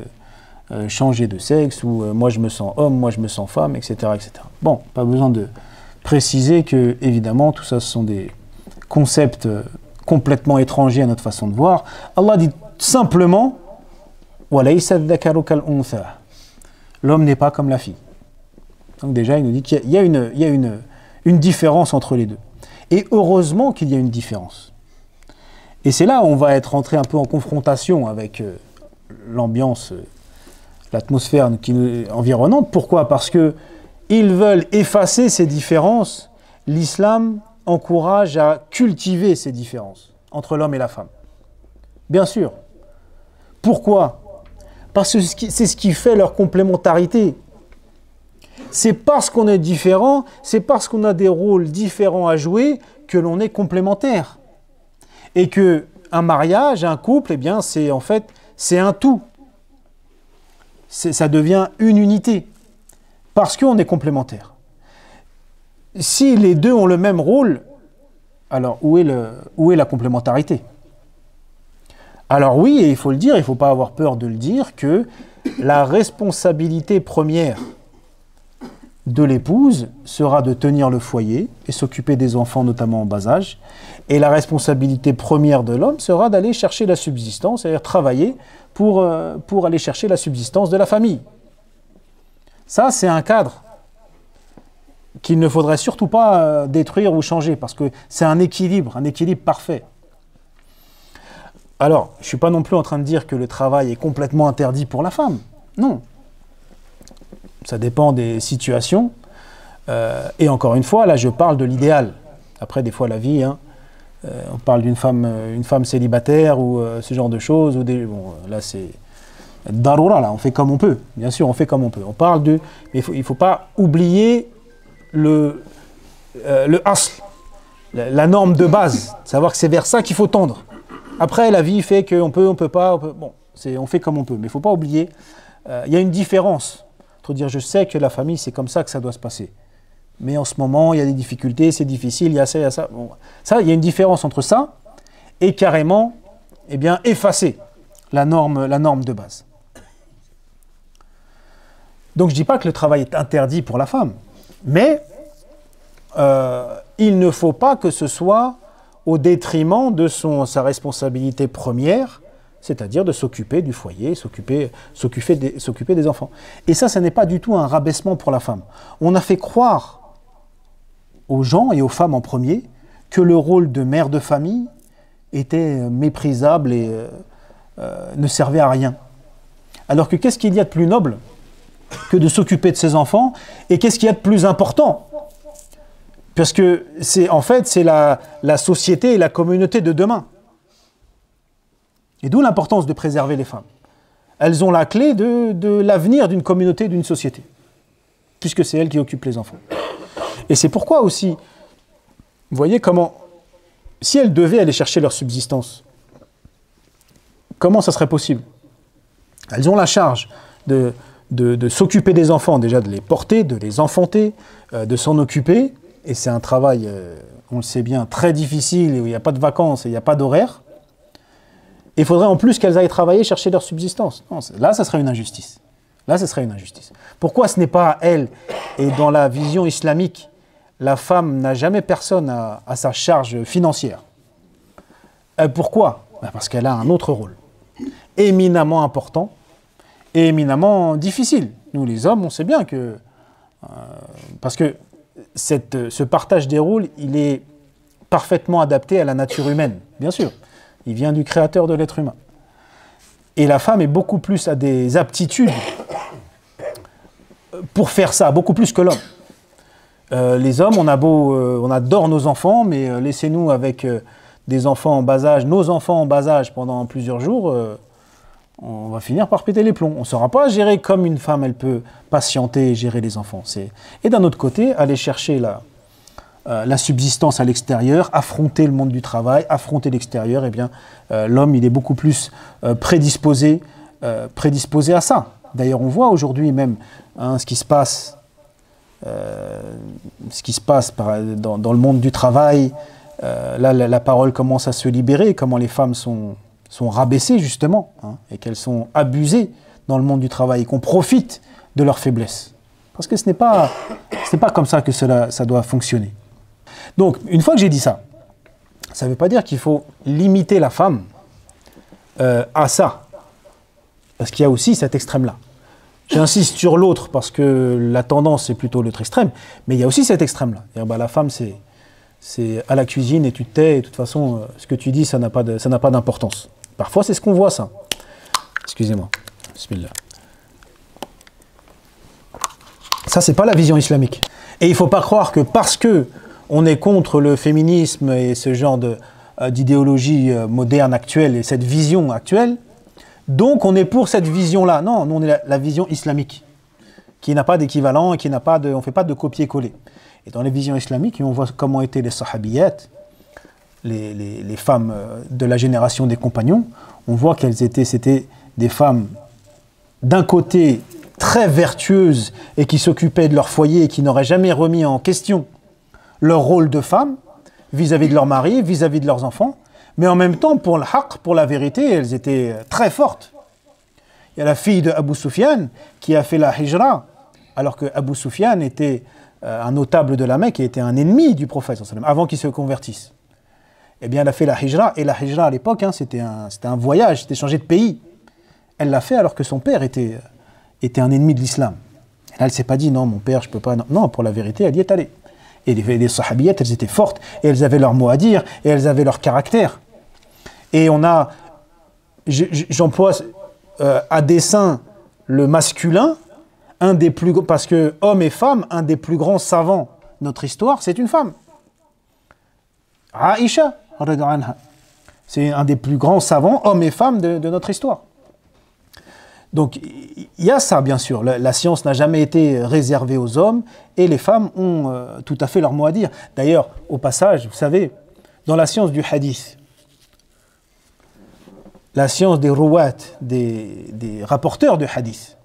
changer de sexe, ou moi je me sens homme, moi je me sens femme, etc., etc. Bon, pas besoin de préciser que, évidemment, tout ça, ce sont des concepts complètement étrangers à notre façon de voir. Allah dit simplement l'homme n'est pas comme la fille. Donc déjà, il nous dit qu'il y a une différence entre les deux. Et heureusement qu'il y a une différence. Et c'est là où on va être entré un peu en confrontation avec l'ambiance, l'atmosphère environnante. Pourquoi? Parce que ils veulent effacer ces différences. L'islam encourage à cultiver ces différences entre l'homme et la femme. Bien sûr. Pourquoi? Parce que c'est ce qui fait leur complémentarité. C'est parce qu'on est différent, c'est parce qu'on a des rôles différents à jouer que l'on est complémentaire. Et que un mariage, un couple, eh bien, c'est un tout. Ça devient une unité. Parce qu'on est complémentaires. Si les deux ont le même rôle, alors où est la complémentarité? Alors oui, et il faut le dire, il ne faut pas avoir peur de le dire, que la responsabilité première de l'épouse sera de tenir le foyer et s'occuper des enfants, notamment en bas âge. Et la responsabilité première de l'homme sera d'aller chercher la subsistance, c'est-à-dire travailler pour aller chercher la subsistance de la famille. Ça, c'est un cadre qu'il ne faudrait surtout pas détruire ou changer, parce que c'est un équilibre parfait. Alors, je ne suis pas non plus en train de dire que le travail est complètement interdit pour la femme. Non. Ça dépend des situations. Et encore une fois, là, je parle de l'idéal. Après, des fois, la vie, hein, on parle d'une femme célibataire ou ce genre de choses. Bon, là, c'est daroura, là, on fait comme on peut. Bien sûr, on fait comme on peut. On parle de... Mais il ne faut pas oublier le asl, la norme de base. Savoir que c'est vers ça qu'il faut tendre. Après, la vie fait qu'on peut, on peut pas. Bon, on fait comme on peut. Mais il ne faut pas oublier, il y a une différence. Entre dire, je sais que la famille, c'est comme ça que ça doit se passer. Mais en ce moment, il y a des difficultés, c'est difficile, il y a ça, il y a ça. Bon, ça, il y a une différence entre ça et carrément, eh bien, effacer la norme de base. Donc, je ne dis pas que le travail est interdit pour la femme. Mais il ne faut pas que ce soit au détriment de sa responsabilité première, c'est-à-dire de s'occuper du foyer, s'occuper des enfants. Et ça n'est pas du tout un rabaissement pour la femme. On a fait croire aux gens et aux femmes en premier que le rôle de mère de famille était méprisable et ne servait à rien. Alors que qu'est-ce qu'il y a de plus noble que de s'occuper de ses enfants, et qu'est-ce qu'il y a de plus important? Parce que c'est la société et la communauté de demain. Et d'où l'importance de préserver les femmes. Elles ont la clé de l'avenir d'une communauté, d'une société, puisque c'est elles qui occupent les enfants. Et c'est pourquoi aussi, vous voyez comment, si elles devaient aller chercher leur subsistance, comment ça serait possible? Elles ont la charge de s'occuper des enfants, déjà de les porter, de les enfanter, de s'en occuper. Et c'est un travail, on le sait bien, très difficile, où il n'y a pas de vacances et il n'y a pas d'horaire. Et il faudrait en plus qu'elles aillent travailler, chercher leur subsistance. Non, là, ça serait une injustice. Là, ce serait une injustice. Pourquoi ce n'est pas à elle? Et dans la vision islamique, la femme n'a jamais personne à sa charge financière. Pourquoi? Parce qu'elle a un autre rôle, éminemment important et éminemment difficile. Nous, les hommes, on sait bien que... parce que ce partage des rôles, il est parfaitement adapté à la nature humaine, bien sûr. Il vient du créateur de l'être humain. Et la femme est beaucoup plus à des aptitudes pour faire ça, beaucoup plus que l'homme. Les hommes, on adore nos enfants, mais laissez-nous avec des enfants en bas âge, nos enfants en bas âge pendant plusieurs jours, on va finir par péter les plombs. On ne saura pas gérer comme une femme, elle peut patienter et gérer les enfants. Et d'un autre côté, aller chercher la subsistance à l'extérieur, affronter le monde du travail, affronter l'extérieur, eh bien, l'homme, il est beaucoup plus prédisposé à ça. D'ailleurs, on voit aujourd'hui même ce qui se passe dans le monde du travail. Là, la parole commence à se libérer, comment les femmes sont rabaissées, justement, et qu'elles sont abusées dans le monde du travail, et qu'on profite de leur faiblesse. Parce que ce n'est pas comme ça que ça doit fonctionner. Donc, une fois que j'ai dit ça, ça ne veut pas dire qu'il faut limiter la femme à ça. Parce qu'il y a aussi cet extrême-là. J'insiste sur l'autre parce que la tendance, c'est plutôt l'autre extrême. Mais il y a aussi cet extrême-là. La femme, c'est à la cuisine et tu te tais. Et de toute façon, ce que tu dis, ça n'a pas d'importance. Parfois, c'est ce qu'on voit, ça. Excusez-moi. Bismillah. Ça, c'est pas la vision islamique. Et il ne faut pas croire que parce que on est contre le féminisme et ce genre d'idéologie moderne actuelle et cette vision actuelle, donc on est pour cette vision-là. Non, nous on est la vision islamique, qui n'a pas d'équivalent et qui n'a pas on ne fait pas de copier-coller. Et dans les visions islamiques, on voit comment étaient les sahabiyat, les femmes de la génération des compagnons. On voit c'était des femmes d'un côté très vertueuses et qui s'occupaient de leur foyer et qui n'auraient jamais remis en question leur rôle de femme vis-à-vis de leur mari, vis-à-vis de leurs enfants, mais en même temps, pour le haqq, pour la vérité, elles étaient très fortes. Il y a la fille de Abu Sufyan qui a fait la hijra, alors que Abu Sufyan était un notable de la Mecque et était un ennemi du prophète, avant qu'il se convertisse. Eh bien, elle a fait la hijra, et la hijra à l'époque, c'était un voyage, c'était changer de pays. Elle l'a fait alors que son père était un ennemi de l'islam. Et là, elle ne s'est pas dit, non, mon père, je ne peux pas... Non, pour la vérité, elle y est allée. Et les sahabiyettes, elles étaient fortes, et elles avaient leur mot à dire, et elles avaient leur caractère. Et j'emploie à dessein le masculin, parce que homme et femme, un des plus grands savants de notre histoire, c'est une femme. Aïcha, c'est un des plus grands savants, homme et femme de notre histoire. Donc, il y a ça, bien sûr. La science n'a jamais été réservée aux hommes et les femmes ont tout à fait leur mot à dire. D'ailleurs, au passage, vous savez, dans la science du hadith, la science des ruwat, des rapporteurs de hadith,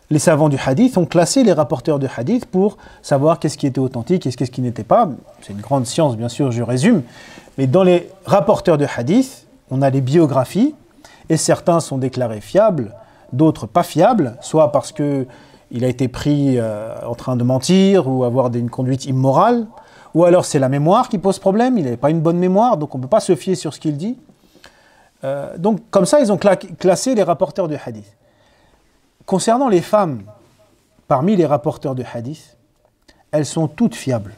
les savants du hadith ont classé les rapporteurs de hadith pour savoir qu'est-ce qui était authentique et qu'est-ce qui n'était pas. C'est une grande science, bien sûr, je résume. Mais dans les rapporteurs de hadith, on a les biographies, et certains sont déclarés fiables, d'autres pas fiables, soit parce qu'il a été pris en train de mentir ou avoir une conduite immorale, ou alors c'est la mémoire qui pose problème, il n'avait pas une bonne mémoire, donc on ne peut pas se fier sur ce qu'il dit. Donc comme ça, ils ont classé les rapporteurs de hadith. Concernant les femmes, parmi les rapporteurs de hadith, elles sont toutes fiables.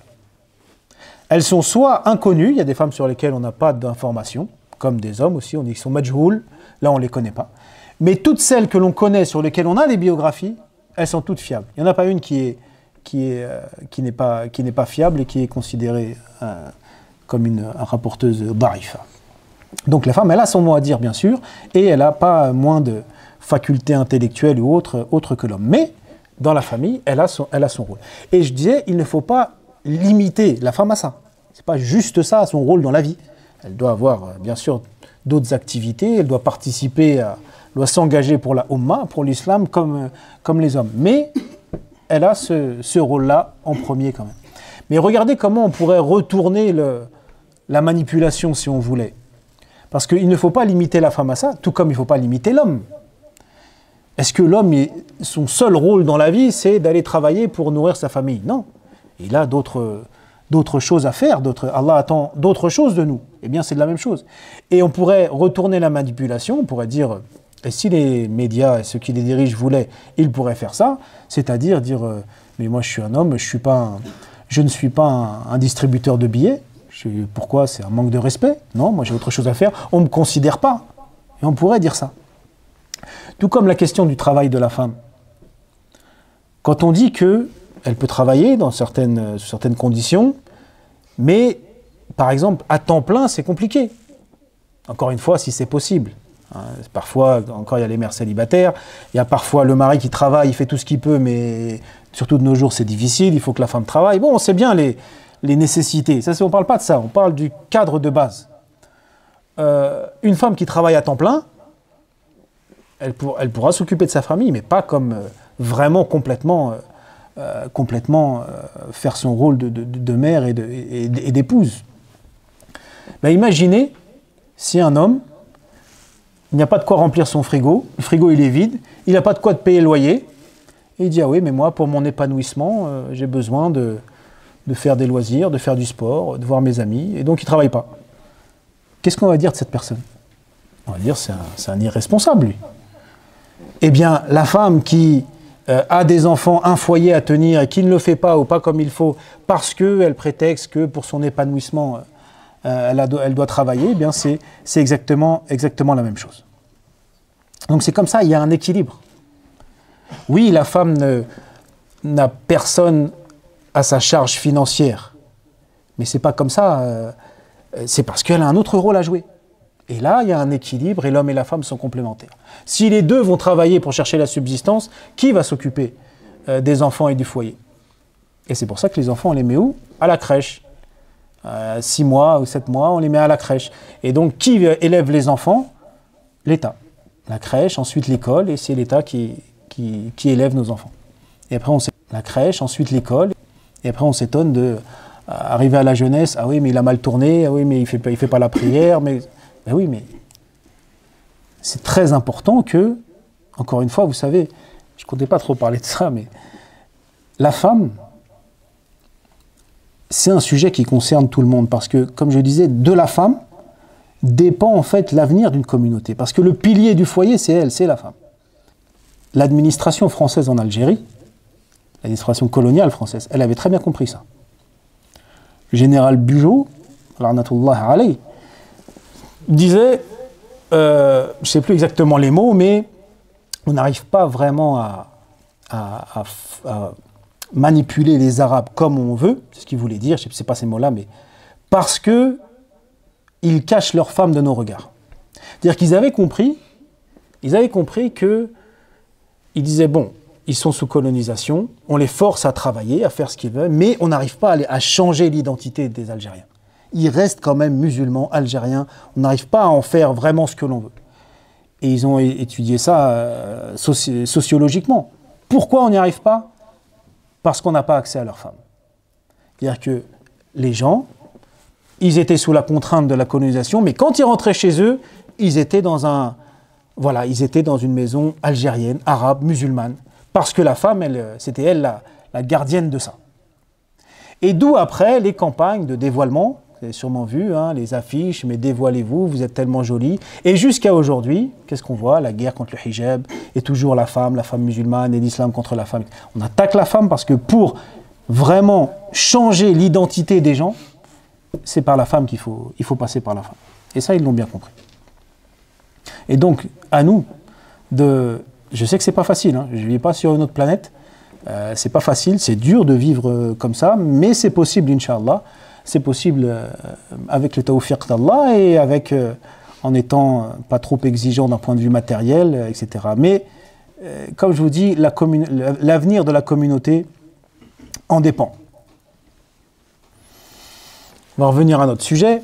Elles sont soit inconnues, il y a des femmes sur lesquelles on n'a pas d'informations, comme des hommes aussi, on dit qu'ils sont majhoul, là on ne les connaît pas. Mais toutes celles que l'on connaît, sur lesquelles on a des biographies, elles sont toutes fiables. Il n'y en a pas une qui n'est pas fiable et qui est considérée comme une rapporteuse da'if. Donc la femme, elle a son mot à dire, bien sûr, et elle n'a pas moins de facultés intellectuelles ou autres que l'homme. Mais dans la famille, elle a son rôle. Et je disais, il ne faut pas limiter la femme à ça. Ce n'est pas juste ça, son rôle dans la vie. Elle doit avoir, bien sûr, d'autres activités, elle doit participer, elle doit s'engager pour la Ummah, pour l'islam, comme les hommes. Mais elle a ce rôle-là en premier quand même. Mais regardez comment on pourrait retourner la manipulation si on voulait. Parce qu'il ne faut pas limiter la femme à ça, tout comme il ne faut pas limiter l'homme. Est-ce que l'homme, son seul rôle dans la vie, c'est d'aller travailler pour nourrir sa famille? Non. Il a d'autres choses à faire. Allah attend d'autres choses de nous. Eh bien, c'est de la même chose. Et on pourrait retourner la manipulation, on pourrait dire, et si les médias et ceux qui les dirigent voulaient, ils pourraient faire ça, c'est-à-dire dire, mais moi je suis un homme, je ne suis pas un distributeur de billets. Pourquoi? C'est un manque de respect? Non, moi j'ai autre chose à faire. On ne me considère pas. Et on pourrait dire ça. Tout comme la question du travail de la femme. Quand on dit qu'elle peut travailler sous certaines conditions, mais par exemple, à temps plein, c'est compliqué. Encore une fois, si c'est possible. Parfois, encore il y a les mères célibataires, il y a parfois le mari qui travaille, il fait tout ce qu'il peut, mais surtout de nos jours, c'est difficile, il faut que la femme travaille. Bon, on sait bien les nécessités. Ça, on ne parle pas de ça, on parle du cadre de base. Une femme qui travaille à temps plein, elle pourra s'occuper de sa famille, mais pas comme vraiment complètement faire son rôle de mère et d'épouse. Ben, imaginez si un homme, il n'y a pas de quoi remplir son frigo, le frigo il est vide, il n'a pas de quoi de payer le loyer, et il dit ah oui mais moi pour mon épanouissement j'ai besoin de faire des loisirs, de faire du sport, de voir mes amis, et donc il ne travaille pas. Qu'est-ce qu'on va dire de cette personne? On va dire c'est un irresponsable lui. Eh bien la femme qui a des enfants, un foyer à tenir et qui ne le fait pas ou pas comme il faut parce qu'elle prétexte que pour son épanouissement elle doit travailler, eh bien c'est exactement la même chose. Donc c'est comme ça, il y a un équilibre. Oui, la femme n'a personne à sa charge financière, mais c'est pas comme ça, c'est parce qu'elle a un autre rôle à jouer. Et là, il y a un équilibre et l'homme et la femme sont complémentaires. Si les deux vont travailler pour chercher la subsistance, qui va s'occuper des enfants et du foyer? Et c'est pour ça que les enfants, on les met où? À la crèche. 6 mois ou 7 mois, on les met à la crèche. Et donc, qui élève les enfants? L'État. La crèche, ensuite l'école, et c'est l'État qui élève nos enfants. Et après, la crèche, ensuite l'école, et après, on s'étonne d'arriver à la jeunesse. Ah oui, mais il a mal tourné, ah oui, mais il fait pas la prière, mais... Ben oui, mais c'est très important que, encore une fois, vous savez, je ne comptais pas trop parler de ça, mais la femme, c'est un sujet qui concerne tout le monde, parce que, comme je disais, de la femme dépend en fait l'avenir d'une communauté, parce que le pilier du foyer, c'est elle, c'est la femme. L'administration française en Algérie, l'administration coloniale française, elle avait très bien compris ça. Le général Bugeaud, Larnatullah alayh, disait, je ne sais plus exactement les mots, mais on n'arrive pas vraiment à manipuler les Arabes comme on veut, c'est ce qu'il voulait dire, je ne sais pas ces mots-là, mais parce qu'ils cachent leurs femmes de nos regards. C'est-à-dire qu'ils avaient compris que, ils disaient, bon, ils sont sous colonisation, on les force à travailler, à faire ce qu'ils veulent, mais on n'arrive pas à changer l'identité des Algériens. Ils restent quand même musulmans, algériens, on n'arrive pas à en faire vraiment ce que l'on veut. Et ils ont étudié ça sociologiquement. Pourquoi on n'y arrive pas? Parce qu'on n'a pas accès à leurs femmes. C'est-à-dire que les gens, ils étaient sous la contrainte de la colonisation, mais quand ils rentraient chez eux, ils étaient dans une maison algérienne, arabe, musulmane, parce que la femme, c'était elle la gardienne de ça. Et d'où après les campagnes de dévoilement. Vous avez sûrement vu, hein, les affiches, mais dévoilez-vous, vous êtes tellement jolie. Et jusqu'à aujourd'hui, qu'est-ce qu'on voit? La guerre contre le hijab, et toujours la femme musulmane, et l'islam contre la femme. On attaque la femme parce que pour vraiment changer l'identité des gens, c'est par la femme il faut passer par la femme. Et ça, ils l'ont bien compris. Et donc, à nous, je sais que c'est pas facile, hein, je ne vis pas sur une autre planète, c'est pas facile, c'est dur de vivre comme ça, mais c'est possible, Inch'Allah. C'est possible avec le tawfiq d'Allah et en étant pas trop exigeant d'un point de vue matériel, etc. Mais, comme je vous dis, l'avenir de la communauté en dépend. On va revenir à notre sujet,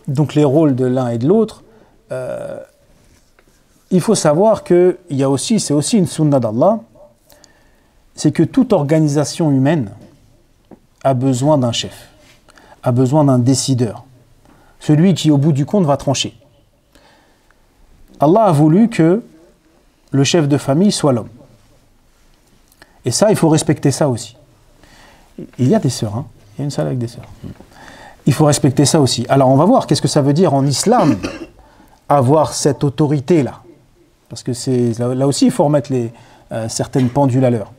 donc les rôles de l'un et de l'autre. Il faut savoir que c'est aussi une sunna d'Allah, c'est que toute organisation humaine a besoin d'un chef, a besoin d'un décideur, celui qui au bout du compte va trancher. Allah a voulu que le chef de famille soit l'homme. Et ça, il faut respecter ça aussi. Il y a des sœurs, hein, il y a une salle avec des sœurs. Il faut respecter ça aussi. Alors on va voir qu'est-ce que ça veut dire en islam, avoir cette autorité-là. Parce que là aussi, il faut remettre certaines pendules à l'heure.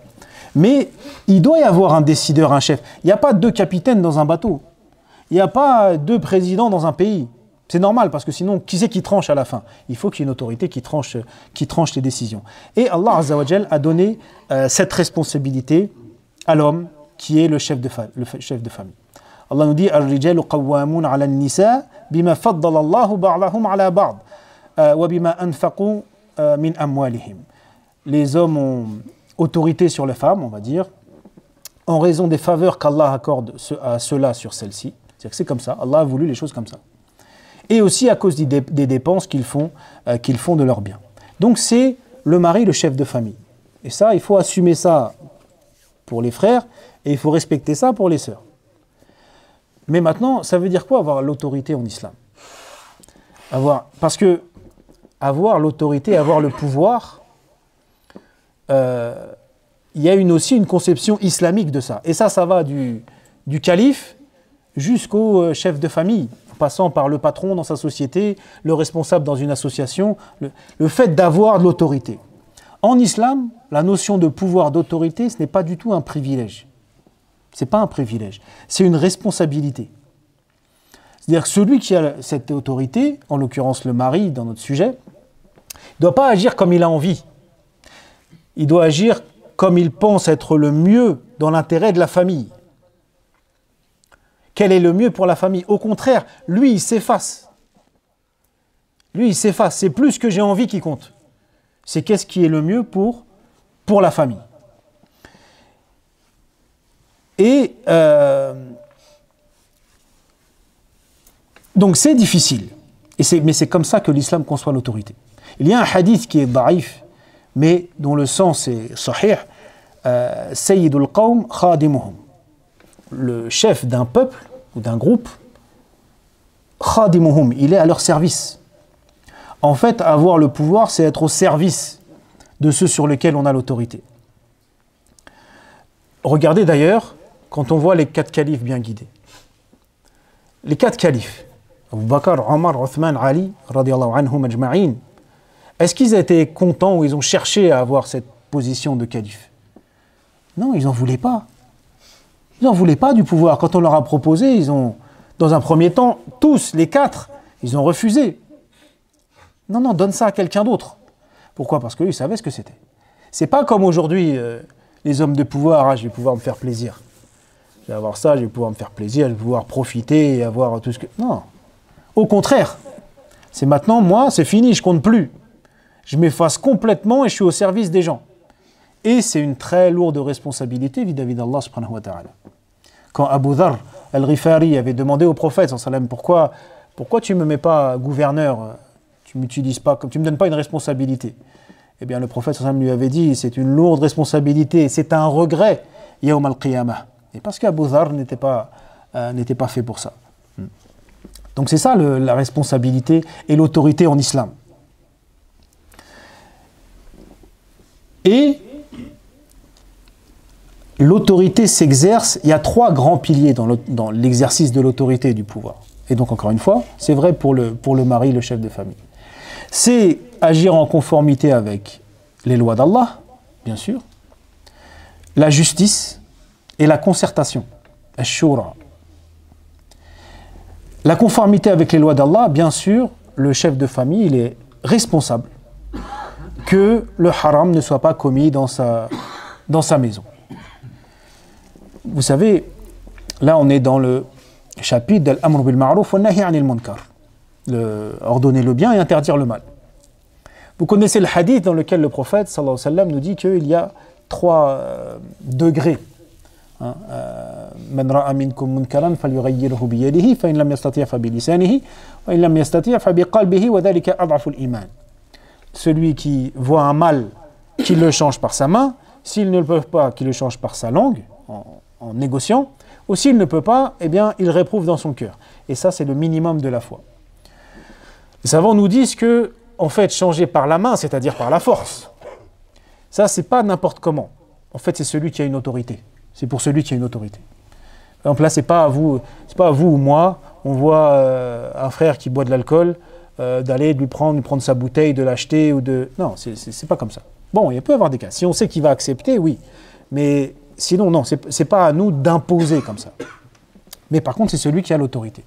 Mais il doit y avoir un décideur, un chef. Il n'y a pas 2 capitaines dans un bateau. Il n'y a pas 2 présidents dans un pays. C'est normal, parce que sinon, qui c'est qui tranche à la fin? Il faut qu'il y ait une autorité qui tranche les décisions. Et Allah Azza wa Jal a donné cette responsabilité à l'homme qui est le chef de famille. Allah nous dit Ar-rijalu qawwamun 'ala an-nisa bima faddala Allahu ba'dahum 'ala ba'd wa bima anfaqu min amwalihim. Les hommes ont autorité sur les femmes, on va dire, en raison des faveurs qu'Allah accorde à ceux-là sur celles-ci. C'est-à-dire que c'est comme ça, Allah a voulu les choses comme ça. Et aussi à cause des dépenses qu'ils font de leurs biens. Donc c'est le mari, le chef de famille. Et ça, il faut assumer ça pour les frères et il faut respecter ça pour les sœurs. Mais maintenant, ça veut dire quoi avoir l'autorité en islam? Parce que avoir l'autorité, avoir le pouvoir, il y a aussi une conception islamique de ça. Et ça va du calife jusqu'au chef de famille, en passant par le patron dans sa société, le responsable dans une association, le fait d'avoir de l'autorité. En islam, la notion de pouvoir, d'autorité, ce n'est pas du tout un privilège. Ce n'est pas un privilège, c'est une responsabilité. C'est-à-dire que celui qui a cette autorité, en l'occurrence le mari dans notre sujet, ne doit pas agir comme il a envie. Il doit agir comme il pense être le mieux dans l'intérêt de la famille. Quel est le mieux pour la famille? Au contraire, lui, il s'efface. Lui, il s'efface. C'est plus ce que j'ai envie qui compte. C'est qu'est-ce qui est le mieux pour la famille. Et donc c'est difficile. Mais c'est comme ça que l'islam conçoit l'autorité. Il y a un hadith qui est da'if, mais dont le sens est sahih. Sayyidul qawm khadimuhum. Le chef d'un peuple ou d'un groupe, khadimuhum, il est à leur service. En fait, avoir le pouvoir, c'est être au service de ceux sur lesquels on a l'autorité. Regardez d'ailleurs, quand on voit les 4 califes bien guidés. Les 4 califes, Abu Bakr, Omar, Othman, Ali, radiyallahu anhum ajma'in, est-ce qu'ils étaient contents ou ils ont cherché à avoir cette position de calife? Non, ils n'en voulaient pas. Ils n'en voulaient pas du pouvoir. Quand on leur a proposé, ils ont, dans un premier temps, tous, les 4, ils ont refusé. Non, donne ça à quelqu'un d'autre. Pourquoi? Parce qu'ils savaient ce que c'était. C'est pas comme aujourd'hui, les hommes de pouvoir, je vais pouvoir me faire plaisir. Je vais avoir ça, je vais pouvoir me faire plaisir, je vais pouvoir profiter et avoir tout ce que... Non. Au contraire. C'est maintenant, moi, c'est fini, je compte plus. Je m'efface complètement et je suis au service des gens. Et c'est une très lourde responsabilité vis-à-vis d'Allah subhanahu wa ta'ala. Quand Abu Dharr al-Ghifari avait demandé au prophète sallam, pourquoi tu ne me mets pas gouverneur, tu ne me donnes pas une responsabilité? Eh bien le prophète sallam lui avait dit, c'est une lourde responsabilité, c'est un regret, yawm al-qiyamah. Et parce qu'Abu Dharr n'était pas fait pour ça. Donc c'est ça la responsabilité et l'autorité en islam. Et l'autorité s'exerce, il y a 3 grands piliers dans l'exercice de l'autorité et du pouvoir. Et donc encore une fois, c'est vrai pour le mari, le chef de famille. C'est agir en conformité avec les lois d'Allah, bien sûr, la justice et la concertation, ash-shura. La conformité avec les lois d'Allah, bien sûr, le chef de famille, il est responsable que le haram ne soit pas commis dans sa maison. Vous savez, là on est dans le chapitre de l'amr bil ma'ruf wa nahy anil munkar, ordonner le bien et interdire le mal. Vous connaissez le hadith dans lequel le prophète sallallahu alayhi wa sallam nous dit qu'il y a 3 degrés. Man ra'a minkum munkaran falyughayyirhu bi yadihi fa in lam yastati' fa bi lisanihi wa in lam yastati' fa bi qalbihi wa dhalika adhafu al-iman. Celui qui voit un mal, qu'il le change par sa main, s'il ne le peut pas, qu'il le change par sa langue en négociant, ou s'il ne peut pas, eh bien il réprouve dans son cœur. Et ça c'est le minimum de la foi. Les savants nous disent que en fait changer par la main, c'est-à-dire par la force, ça c'est pas n'importe comment. En fait c'est celui qui a une autorité. C'est pour celui qui a une autorité. Par exemple, là, c'est pas à vous ou moi, on voit un frère qui boit de l'alcool, d'aller lui prendre sa bouteille, de l'acheter ou de... Non, c'est pas comme ça. Bon, il peut y avoir des cas. Si on sait qu'il va accepter, oui. Mais sinon, non, c'est pas à nous d'imposer comme ça. Mais par contre, c'est celui qui a l'autorité.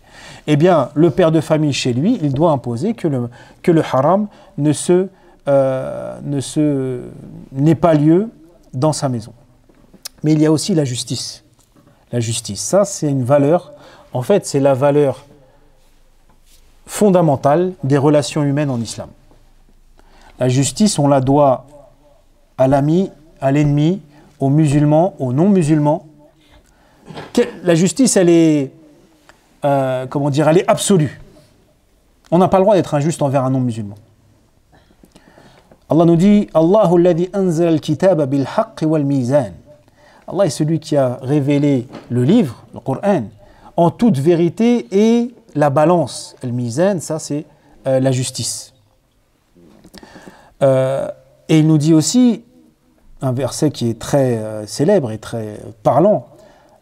Eh bien, le père de famille chez lui, il doit imposer que le haram n'ait pas lieu dans sa maison. Mais il y a aussi la justice. La justice, ça c'est une valeur, en fait c'est la valeur fondamentale des relations humaines en islam. La justice, on la doit à l'ami, à l'ennemi, aux musulmans, aux non-musulmans. La justice, elle est, elle est absolue. On n'a pas le droit d'être injuste envers un non-musulman. Allah nous dit « Allahu alladhi anzala al-kitaba bil-haqq wal-mizan » Allah est celui qui a révélé le livre, le Coran, en toute vérité et la balance. Le mizan, ça c'est la justice. Et il nous dit aussi, un verset qui est très célèbre et très parlant,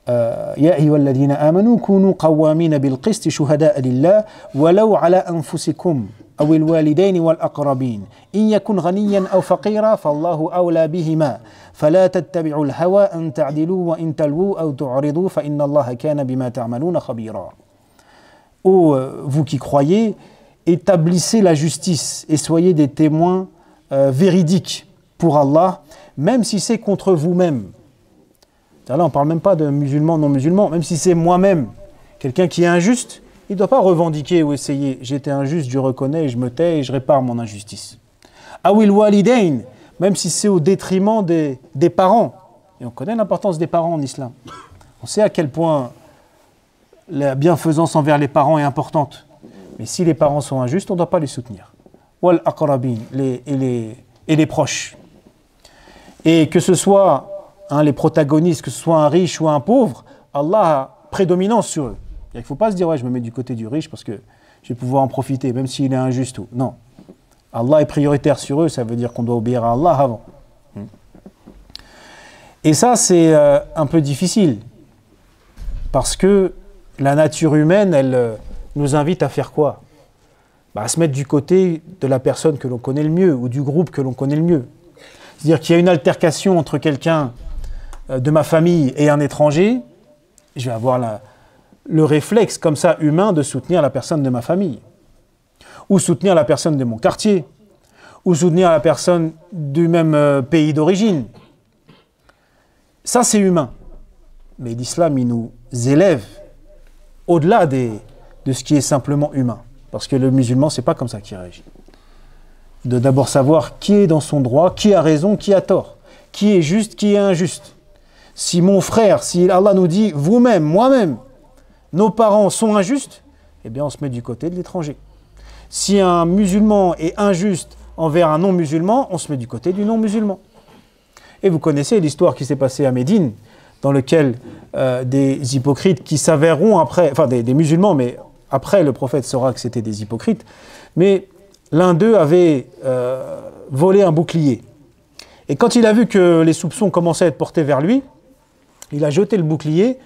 Ya ayyuhalladhina amanu kunu qawwamina bil qisti shuhada'a lillah walau ala anfusikum أو الوالدين والأقربين إن يكن غنيا أو فقيرا فالله أولى بهما فلا تتبعوا الهوى أن تعدلوا وإن تلووا أو تعرضوا فإن الله كان بما تعملون خبيرا. Ô vous qui croyez, établissez la justice et soyez des témoins véridiques pour Allah, même si c'est contre vous-même. Là, on ne parle même pas de musulmans, non-musulmans, même si c'est moi-même, quelqu'un qui est injuste, il ne doit pas revendiquer ou essayer. J'étais injuste, je reconnais, je me tais et je répare mon injustice. Awil walidain, même si c'est au détriment des parents. Et on connaît l'importance des parents en islam. On sait à quel point la bienfaisance envers les parents est importante. Mais si les parents sont injustes, on ne doit pas les soutenir. Wal aqrabin, et les proches. Et que ce soit les protagonistes, que ce soit un riche ou un pauvre, Allah a prédominance sur eux. Il ne faut pas se dire, ouais, je me mets du côté du riche parce que je vais pouvoir en profiter, même s'il est injuste. Non. Allah est prioritaire sur eux, ça veut dire qu'on doit obéir à Allah avant. Et ça, c'est un peu difficile. Parce que la nature humaine, elle nous invite à faire quoi? À se mettre du côté de la personne que l'on connaît le mieux, ou du groupe que l'on connaît le mieux. C'est-à-dire qu'il y a une altercation entre quelqu'un de ma famille et un étranger, je vais avoir le réflexe comme ça humain de soutenir la personne de ma famille, ou soutenir la personne de mon quartier, ou soutenir la personne du même pays d'origine. Ça c'est humain. Mais l'islam, il nous élève au-delà de ce qui est simplement humain. Parce que le musulman, c'est pas comme ça qu'il réagit. Il doit d'abord savoir qui est dans son droit, qui a raison, qui a tort, qui est juste, qui est injuste. Si mon frère, si Allah nous dit, vous-même, moi-même, nos parents sont injustes, eh bien on se met du côté de l'étranger. Si un musulman est injuste envers un non-musulman, on se met du côté du non-musulman. Et vous connaissez l'histoire qui s'est passée à Médine, dans lequel des hypocrites qui s'avéreront après, enfin des musulmans, mais après le prophète saura que c'était des hypocrites, mais l'un d'eux avait volé un bouclier. Et quand il a vu que les soupçons commençaient à être portés vers lui, il a jeté le bouclier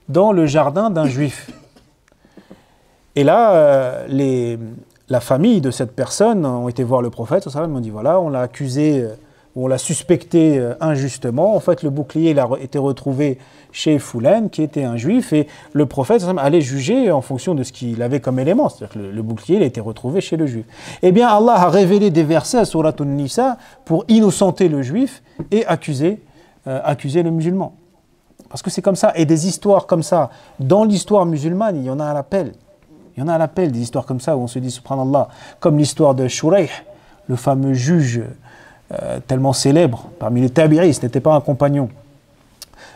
dans le jardin d'un juif. Et là, la famille de cette personne ont été voir le prophète, ils m'ont dit voilà, on l'a accusé où on l'a suspecté injustement. En fait, le bouclier il a été retrouvé chez Foulan, qui était un juif, et le prophète allait juger en fonction de ce qu'il avait comme élément. C'est-à-dire que le bouclier il a été retrouvé chez le juif. Eh bien, Allah a révélé des versets à Surat An-Nisa pour innocenter le juif et accuser le musulman. Parce que c'est comme ça. Et des histoires comme ça, dans l'histoire musulmane, il y en a à l'appel. Il y en a à l'appel, des histoires comme ça, où on se dit, subhanallah, comme l'histoire de Shurayh, le fameux juge tellement célèbre parmi les tabi'is, ce n'était pas un compagnon.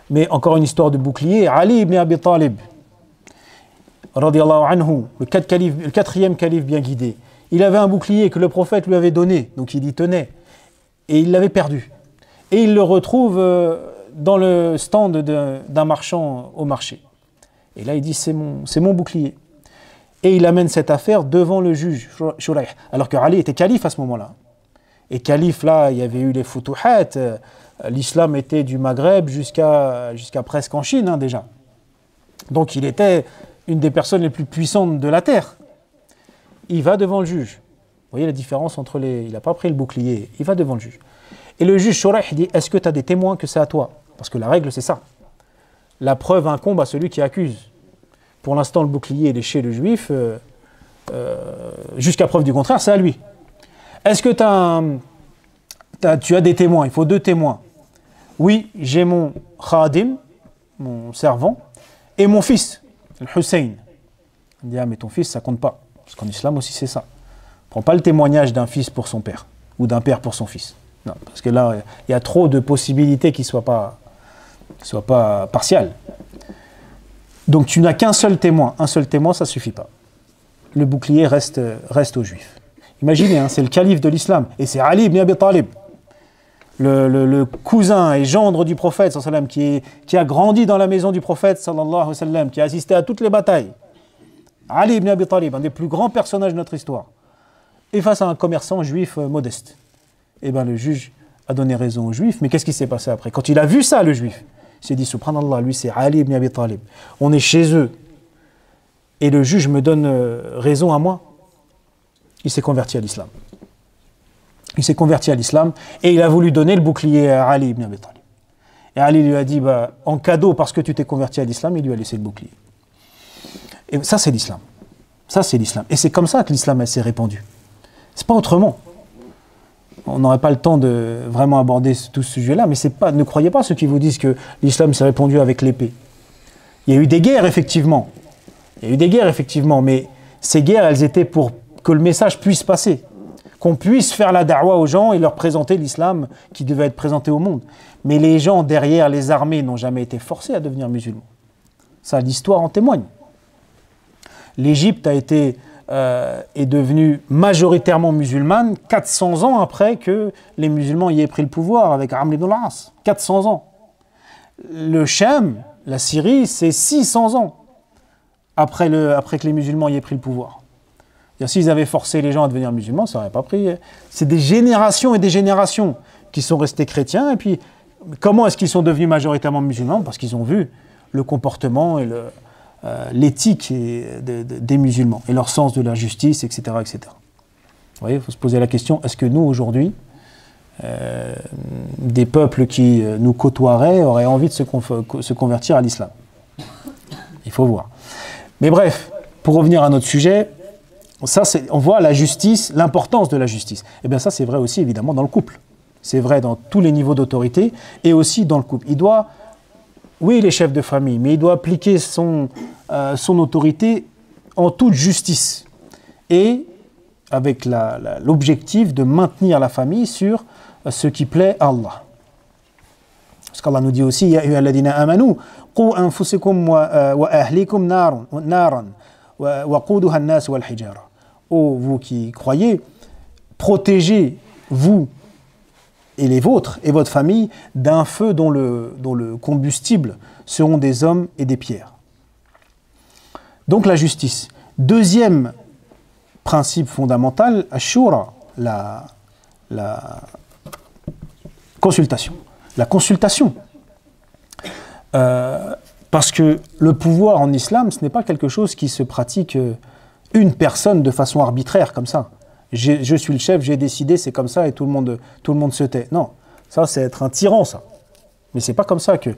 Mais encore une histoire de bouclier, Ali ibn Abi Talib, radiyallahu anhu, le quatrième calife bien guidé. Il avait un bouclier que le prophète lui avait donné, donc il y tenait, et il l'avait perdu. Et il le retrouve dans le stand d'un marchand au marché. Et là il dit, c'est mon bouclier. Et il amène cette affaire devant le juge, Shurayh, alors que Ali était calife à ce moment-là. Et calife, là, il y avait eu les futuhat, l'islam était du Maghreb jusqu'à presque en Chine, hein, déjà. Donc il était une des personnes les plus puissantes de la terre. Il va devant le juge. Vous voyez la différence entre les... Il n'a pas pris le bouclier, il va devant le juge. Et le juge Shurayh dit, est-ce que tu as des témoins que c'est à toi? Parce que la règle, c'est ça. La preuve incombe à celui qui accuse. Pour l'instant, le bouclier il est chez le juif, jusqu'à preuve du contraire, c'est à lui. Est-ce que tu as des témoins? Il faut 2 témoins. Oui, j'ai mon khadim, mon servant, et mon fils, le Hussein. On dit, ah mais ton fils, ça compte pas. Parce qu'en islam aussi, c'est ça. On ne prend pas le témoignage d'un fils pour son père, ou d'un père pour son fils. Non, parce que là, il y a trop de possibilités qui ne soient pas partiales. Donc tu n'as qu'un seul témoin. Un seul témoin, ça ne suffit pas. Le bouclier reste aux juifs. Imaginez, hein, c'est le calife de l'islam. Et c'est Ali ibn Abi Talib, le cousin et gendre du prophète, sallallahu alayhi wa sallam, qui a grandi dans la maison du prophète, sallallahu alayhi wa sallam, qui a assisté à toutes les batailles. Ali ibn Abi Talib, un des plus grands personnages de notre histoire. Et face à un commerçant juif modeste. Eh bien, le juge a donné raison aux juifs. Mais qu'est-ce qui s'est passé après? Quand il a vu ça, le juif, il s'est dit, subhanallah, lui c'est Ali ibn Abi Talib. On est chez eux. Et le juge me donne raison à moi. Il s'est converti à l'islam. Il s'est converti à l'islam et il a voulu donner le bouclier à Ali ibn Abi Talib. Et Ali lui a dit, en cadeau, parce que tu t'es converti à l'islam, il lui a laissé le bouclier. Et ça, c'est l'islam. Ça, c'est l'islam. Et c'est comme ça que l'islam s'est répandu. C'est pas autrement. On n'aurait pas le temps de vraiment aborder tout ce sujet-là, mais ne croyez pas ceux qui vous disent que l'islam s'est répandu avec l'épée. Il y a eu des guerres, effectivement. Mais ces guerres, elles étaient pour que le message puisse passer, qu'on puisse faire la da'wa aux gens et leur présenter l'islam qui devait être présenté au monde. Mais les gens derrière les armées n'ont jamais été forcés à devenir musulmans. Ça, l'histoire en témoigne. L'Égypte est devenue majoritairement musulmane 400 ans après que les musulmans y aient pris le pouvoir avec Amr ibn al-As. 400 ans. Le Cham, la Syrie, c'est 600 ans après que les musulmans y aient pris le pouvoir. S'ils avaient forcé les gens à devenir musulmans, ça n'aurait pas pris. C'est des générations et des générations qui sont restés chrétiens. Et puis, comment est-ce qu'ils sont devenus majoritairement musulmans? Parce qu'ils ont vu le comportement et l'éthique des musulmans et leur sens de la justice, etc. etc. Vous voyez, il faut se poser la question, est-ce que nous, aujourd'hui, des peuples qui nous côtoieraient auraient envie de se convertir à l'islam? Il faut voir. Mais bref, pour revenir à notre sujet, on voit la justice, l'importance de la justice. Et bien ça, c'est vrai aussi, évidemment, dans le couple. C'est vrai dans tous les niveaux d'autorité et aussi dans le couple. Il est chef de famille, mais il doit appliquer son autorité en toute justice et avec l'objectif de maintenir la famille sur ce qui plaît à Allah. Parce qu'Allah nous dit aussi, « Ya ayyuhalladhina amanu, qu anfusakum wa ahlikum naran, wa quduha an-nas wal hijara. » Ô vous qui croyez, protégez vous et les vôtres et votre famille d'un feu dont le combustible seront des hommes et des pierres. Donc la justice. Deuxième principe fondamental, ashura, la consultation. La consultation. Parce que le pouvoir en islam, ce n'est pas quelque chose qui se pratique une personne de façon arbitraire comme ça. Je suis le chef, j'ai décidé, c'est comme ça et tout le monde se tait. Non, Ça, c'est être un tyran, ça. Mais c'est pas comme ça que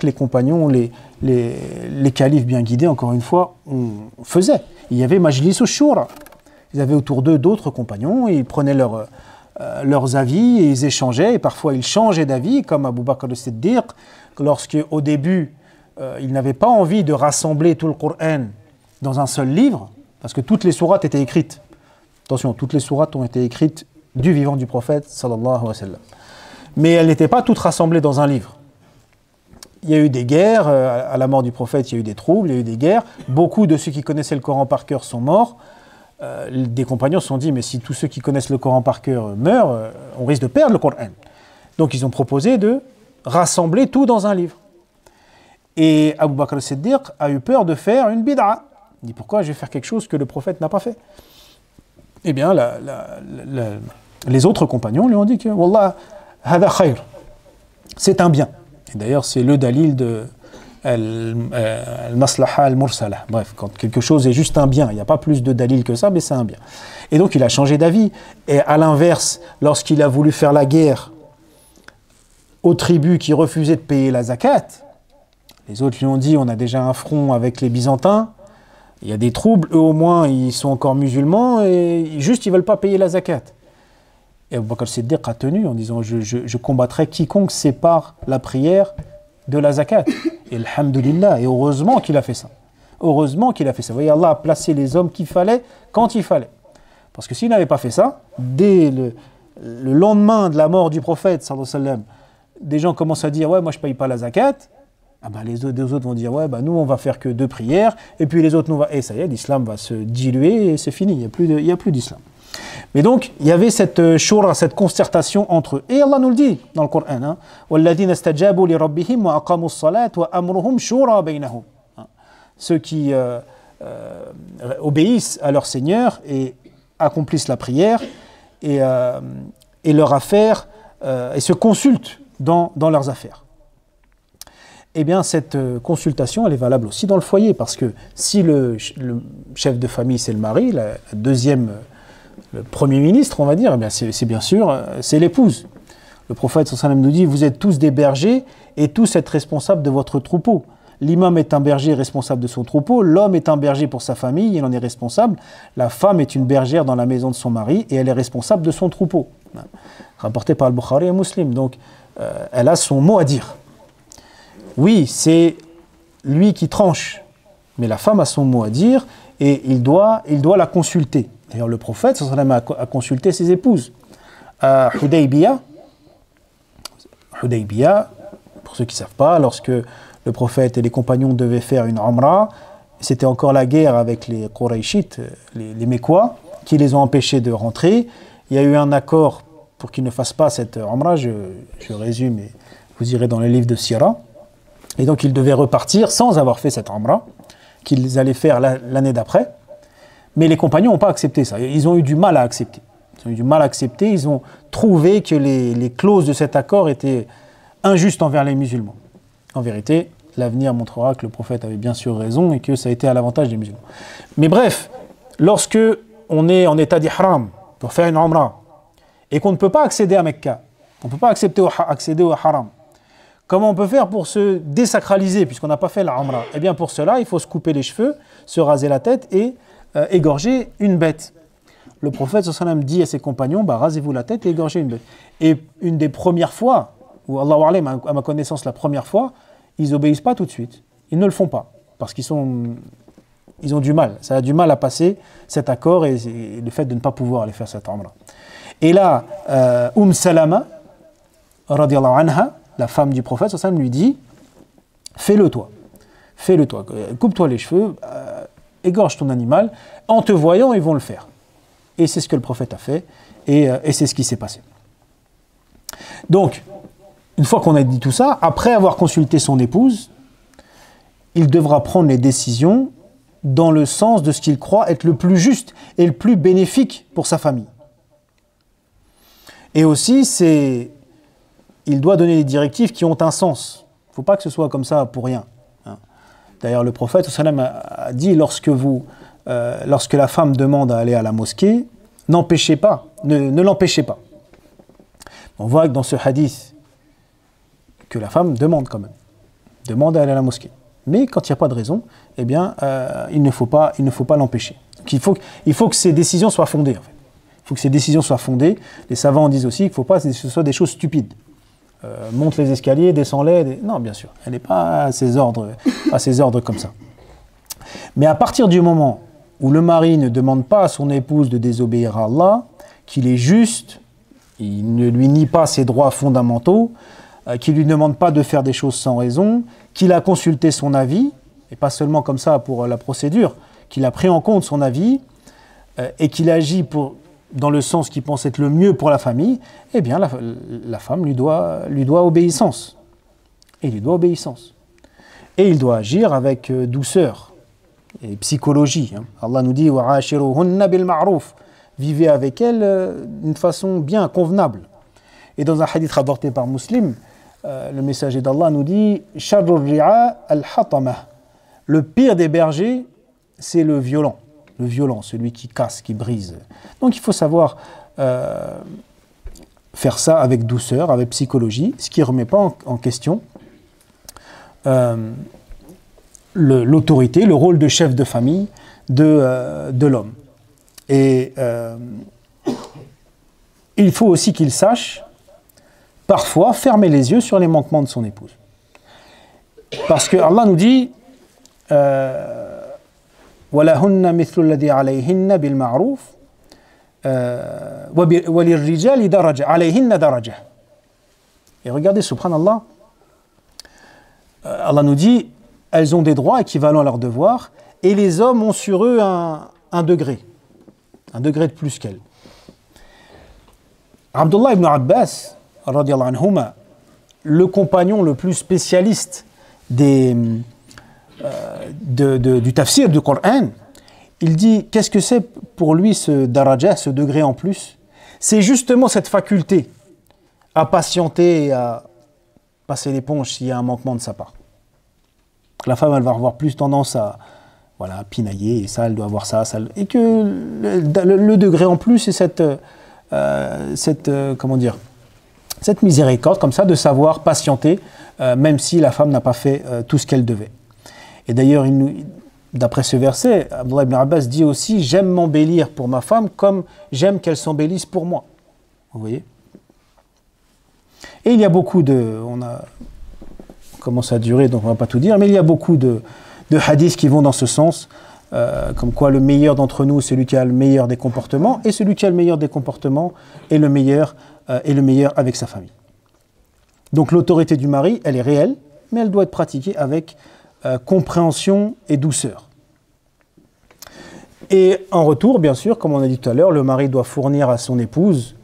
les compagnons, les califes bien guidés, encore une fois, faisaient. Il y avait Majlis al-Shura. Ils avaient autour d'eux d'autres compagnons, et ils prenaient leurs avis et ils échangeaient, et parfois ils changeaient d'avis, comme Abu Bakr al-Siddiq, lorsque au début, il n'avait pas envie de rassembler tout le Coran dans un seul livre, parce que toutes les sourates étaient écrites. Attention, toutes les sourates ont été écrites du vivant du prophète, sallallahu alayhi wa sallam. Mais elles n'étaient pas toutes rassemblées dans un livre. Il y a eu des guerres, à la mort du prophète, il y a eu des troubles, il y a eu des guerres. Beaucoup de ceux qui connaissaient le Coran par cœur sont morts. Des compagnons se sont dit, mais si tous ceux qui connaissent le Coran par cœur meurent, on risque de perdre le Coran. Donc ils ont proposé de rassembler tout dans un livre. Et Abu Bakr al-Siddiq a eu peur de faire une bid'a. Il dit, pourquoi je vais faire quelque chose que le prophète n'a pas fait? Eh bien, les autres compagnons lui ont dit que, Wallah, hada khayr, c'est un bien. Et d'ailleurs, c'est le dalil de al-maslaha al-mursala. Bref, quand quelque chose est juste un bien, il n'y a pas plus de dalil que ça, mais c'est un bien. Et donc, il a changé d'avis. Et à l'inverse, lorsqu'il a voulu faire la guerre aux tribus qui refusaient de payer la zakat, les autres lui ont dit, on a déjà un front avec les Byzantins, il y a des troubles, eux au moins, ils sont encore musulmans, et juste, ils ne veulent pas payer la zakat. Et Abu Bakr al-Siddiq a tenu en disant, je combattrai quiconque sépare la prière de la zakat. Et alhamdulillah, et heureusement qu'il a fait ça. Heureusement qu'il a fait ça. Vous voyez, Allah a placé les hommes qu'il fallait, quand il fallait. Parce que s'il n'avait pas fait ça, dès le lendemain de la mort du prophète, sallallahu alayhi wa sallam, des gens commencent à dire, ouais, moi je ne paye pas la zakat. Ah ben les autres vont dire, ouais, ben nous on va faire que 2 prières, et puis les autres, et ça y est, l'islam va se diluer, et c'est fini, il n'y a plus d'islam. Mais donc, il y avait cette shura, cette concertation entre eux. Et Allah nous le dit dans le Coran, وَالَّذِينَ اسْتَجَابُوا لِرَبِّهِمْ وَأَقَامُوا الصَّلَاةَ وَأَمْرُهُمْ شُورَى بَيْنَهُمْ. Ceux qui obéissent à leur Seigneur et accomplissent la prière et leurs affaires, et se consultent dans leurs affaires. Eh bien, cette consultation, elle est valable aussi dans le foyer, parce que si le chef de famille, c'est le mari, le premier ministre, on va dire, eh bien c'est bien sûr, c'est l'épouse. Le prophète sallallahu alayhi wa sallam nous dit, vous êtes tous des bergers et tous êtes responsables de votre troupeau. L'imam est un berger responsable de son troupeau, l'homme est un berger pour sa famille, il en est responsable. La femme est une bergère dans la maison de son mari et elle est responsable de son troupeau. Rapporté par Al-Bukhari et Muslim. Donc, elle a son mot à dire. Oui, c'est lui qui tranche, mais la femme a son mot à dire et il doit la consulter. D'ailleurs, le prophète sallallahu alayhi wa sallam a consulté ses épouses. À Hudaybiya, pour ceux qui ne savent pas, lorsque le prophète et les compagnons devaient faire une Umrah, c'était encore la guerre avec les Qurayshites, les Mécois, qui les ont empêchés de rentrer. Il y a eu un accord pour qu'ils ne fassent pas cette Umrah, je résume et vous irez dans les livres de Sira. Et donc ils devaient repartir sans avoir fait cette Umrah, qu'ils allaient faire l'année d'après. Mais les compagnons n'ont pas accepté ça. Ils ont eu du mal à accepter. Ils ont trouvé que les clauses de cet accord étaient injustes envers les musulmans. En vérité, l'avenir montrera que le prophète avait bien sûr raison et que ça a été à l'avantage des musulmans. Mais bref, lorsque on est en état d'ihram pour faire une umrah et qu'on ne peut pas accéder à Mecca, on ne peut pas accéder au haram, comment on peut faire pour se désacraliser puisqu'on n'a pas fait la umrah? Eh bien pour cela, il faut se couper les cheveux, se raser la tête et égorger une bête. Le prophète sallallahu alayhi wa sallam dit à ses compagnons, rasez-vous la tête et égorgez une bête. Et une des premières fois, ou Allahu a'lam, à ma connaissance la première fois, ils n'obéissent pas tout de suite. Ils ne le font pas, parce qu'ils ont du mal. Ça a du mal à passer cet accord et le fait de ne pas pouvoir aller faire cette umrah. Et là, Salama, radiyallahu anha, la femme du prophète sallallahu alayhi wa sallam, lui dit, fais-le toi, coupe-toi les cheveux, égorge ton animal, en te voyant, ils vont le faire. Et c'est ce que le prophète a fait, et c'est ce qui s'est passé. Donc, une fois qu'on a dit tout ça, après avoir consulté son épouse, il devra prendre les décisions dans le sens de ce qu'il croit être le plus juste et le plus bénéfique pour sa famille. Et aussi, il doit donner des directives qui ont un sens. Il ne faut pas que ce soit comme ça pour rien. D'ailleurs, le prophète sallam a dit, lorsque la femme demande à aller à la mosquée, n'empêchez pas, ne l'empêchez pas. On voit que dans ce hadith, que la femme demande quand même, demande à aller à la mosquée. Mais quand il n'y a pas de raison, eh bien, il ne faut pas l'empêcher. Il faut que ces décisions soient fondées. En fait. Il faut que ces décisions soient fondées. Les savants disent aussi qu'il ne faut pas que ce soit des choses stupides. Monte les escaliers, descends-les. Non, bien sûr, elle n'est pas à ses ordres comme ça. Mais à partir du moment où le mari ne demande pas à son épouse de désobéir à Allah, qu'il est juste, il ne lui nie pas ses droits fondamentaux, qu'il ne lui demande pas de faire des choses sans raison, qu'il a consulté son avis, et pas seulement comme ça pour la procédure, qu'il a pris en compte son avis, et qu'il agit dans le sens qu'il pense être le mieux pour la famille, eh bien la femme lui doit obéissance. Et il lui doit obéissance. Et il doit agir avec douceur et psychologie. Allah nous dit « Wa'ashiruhunna bil ma'ruf » Vivez avec elles d'une façon bien convenable. Et dans un hadith rapporté par Muslim, le messager d'Allah nous dit « Sharrur ri'a al-hatamah » Le pire des bergers, c'est le violent, celui qui casse, qui brise. Donc il faut savoir faire ça avec douceur, avec psychologie, ce qui ne remet pas en question l'autorité, le rôle de chef de famille de l'homme. Et il faut aussi qu'il sache, parfois, fermer les yeux sur les manquements de son épouse. Parce que Allah nous dit وَلَهُنَّ مِثْلُ الَّذِي عَلَيْهِنَّ بِالْمَعْرُوفِ وَلِلرِّجَالِ عَلَيْهِنَّ دَرَجَةٌ. Et regardez, subhanallah, Allah nous dit elles ont des droits équivalents à leurs devoirs, et les hommes ont sur eux un degré de plus qu'elles. Abdullah ibn Abbas, radiyallahu anhuma, le compagnon le plus spécialiste du tafsir du Coran, il dit qu'est-ce que c'est pour lui ce daraja, ce degré en plus? C'est justement cette faculté à patienter et à passer l'éponge s'il y a un manquement de sa part. La femme, elle va avoir plus tendance à pinailler, et ça, elle doit avoir ça, et que le degré en plus, c'est cette miséricorde, comme ça, de savoir patienter, même si la femme n'a pas fait tout ce qu'elle devait. Et d'ailleurs, d'après ce verset, Abdullah ibn Abbas dit aussi « J'aime m'embellir pour ma femme comme j'aime qu'elle s'embellisse pour moi. » Vous voyez? Et il y a beaucoup on a commencé à durer, donc on ne va pas tout dire, mais il y a beaucoup de hadiths qui vont dans ce sens, comme quoi le meilleur d'entre nous, c'est celui qui a le meilleur des comportements, et celui qui a le meilleur des comportements est le meilleur avec sa famille. Donc l'autorité du mari, elle est réelle, mais elle doit être pratiquée avec compréhension et douceur. Et en retour, bien sûr, comme on a dit tout à l'heure, le mari doit fournir à son épouse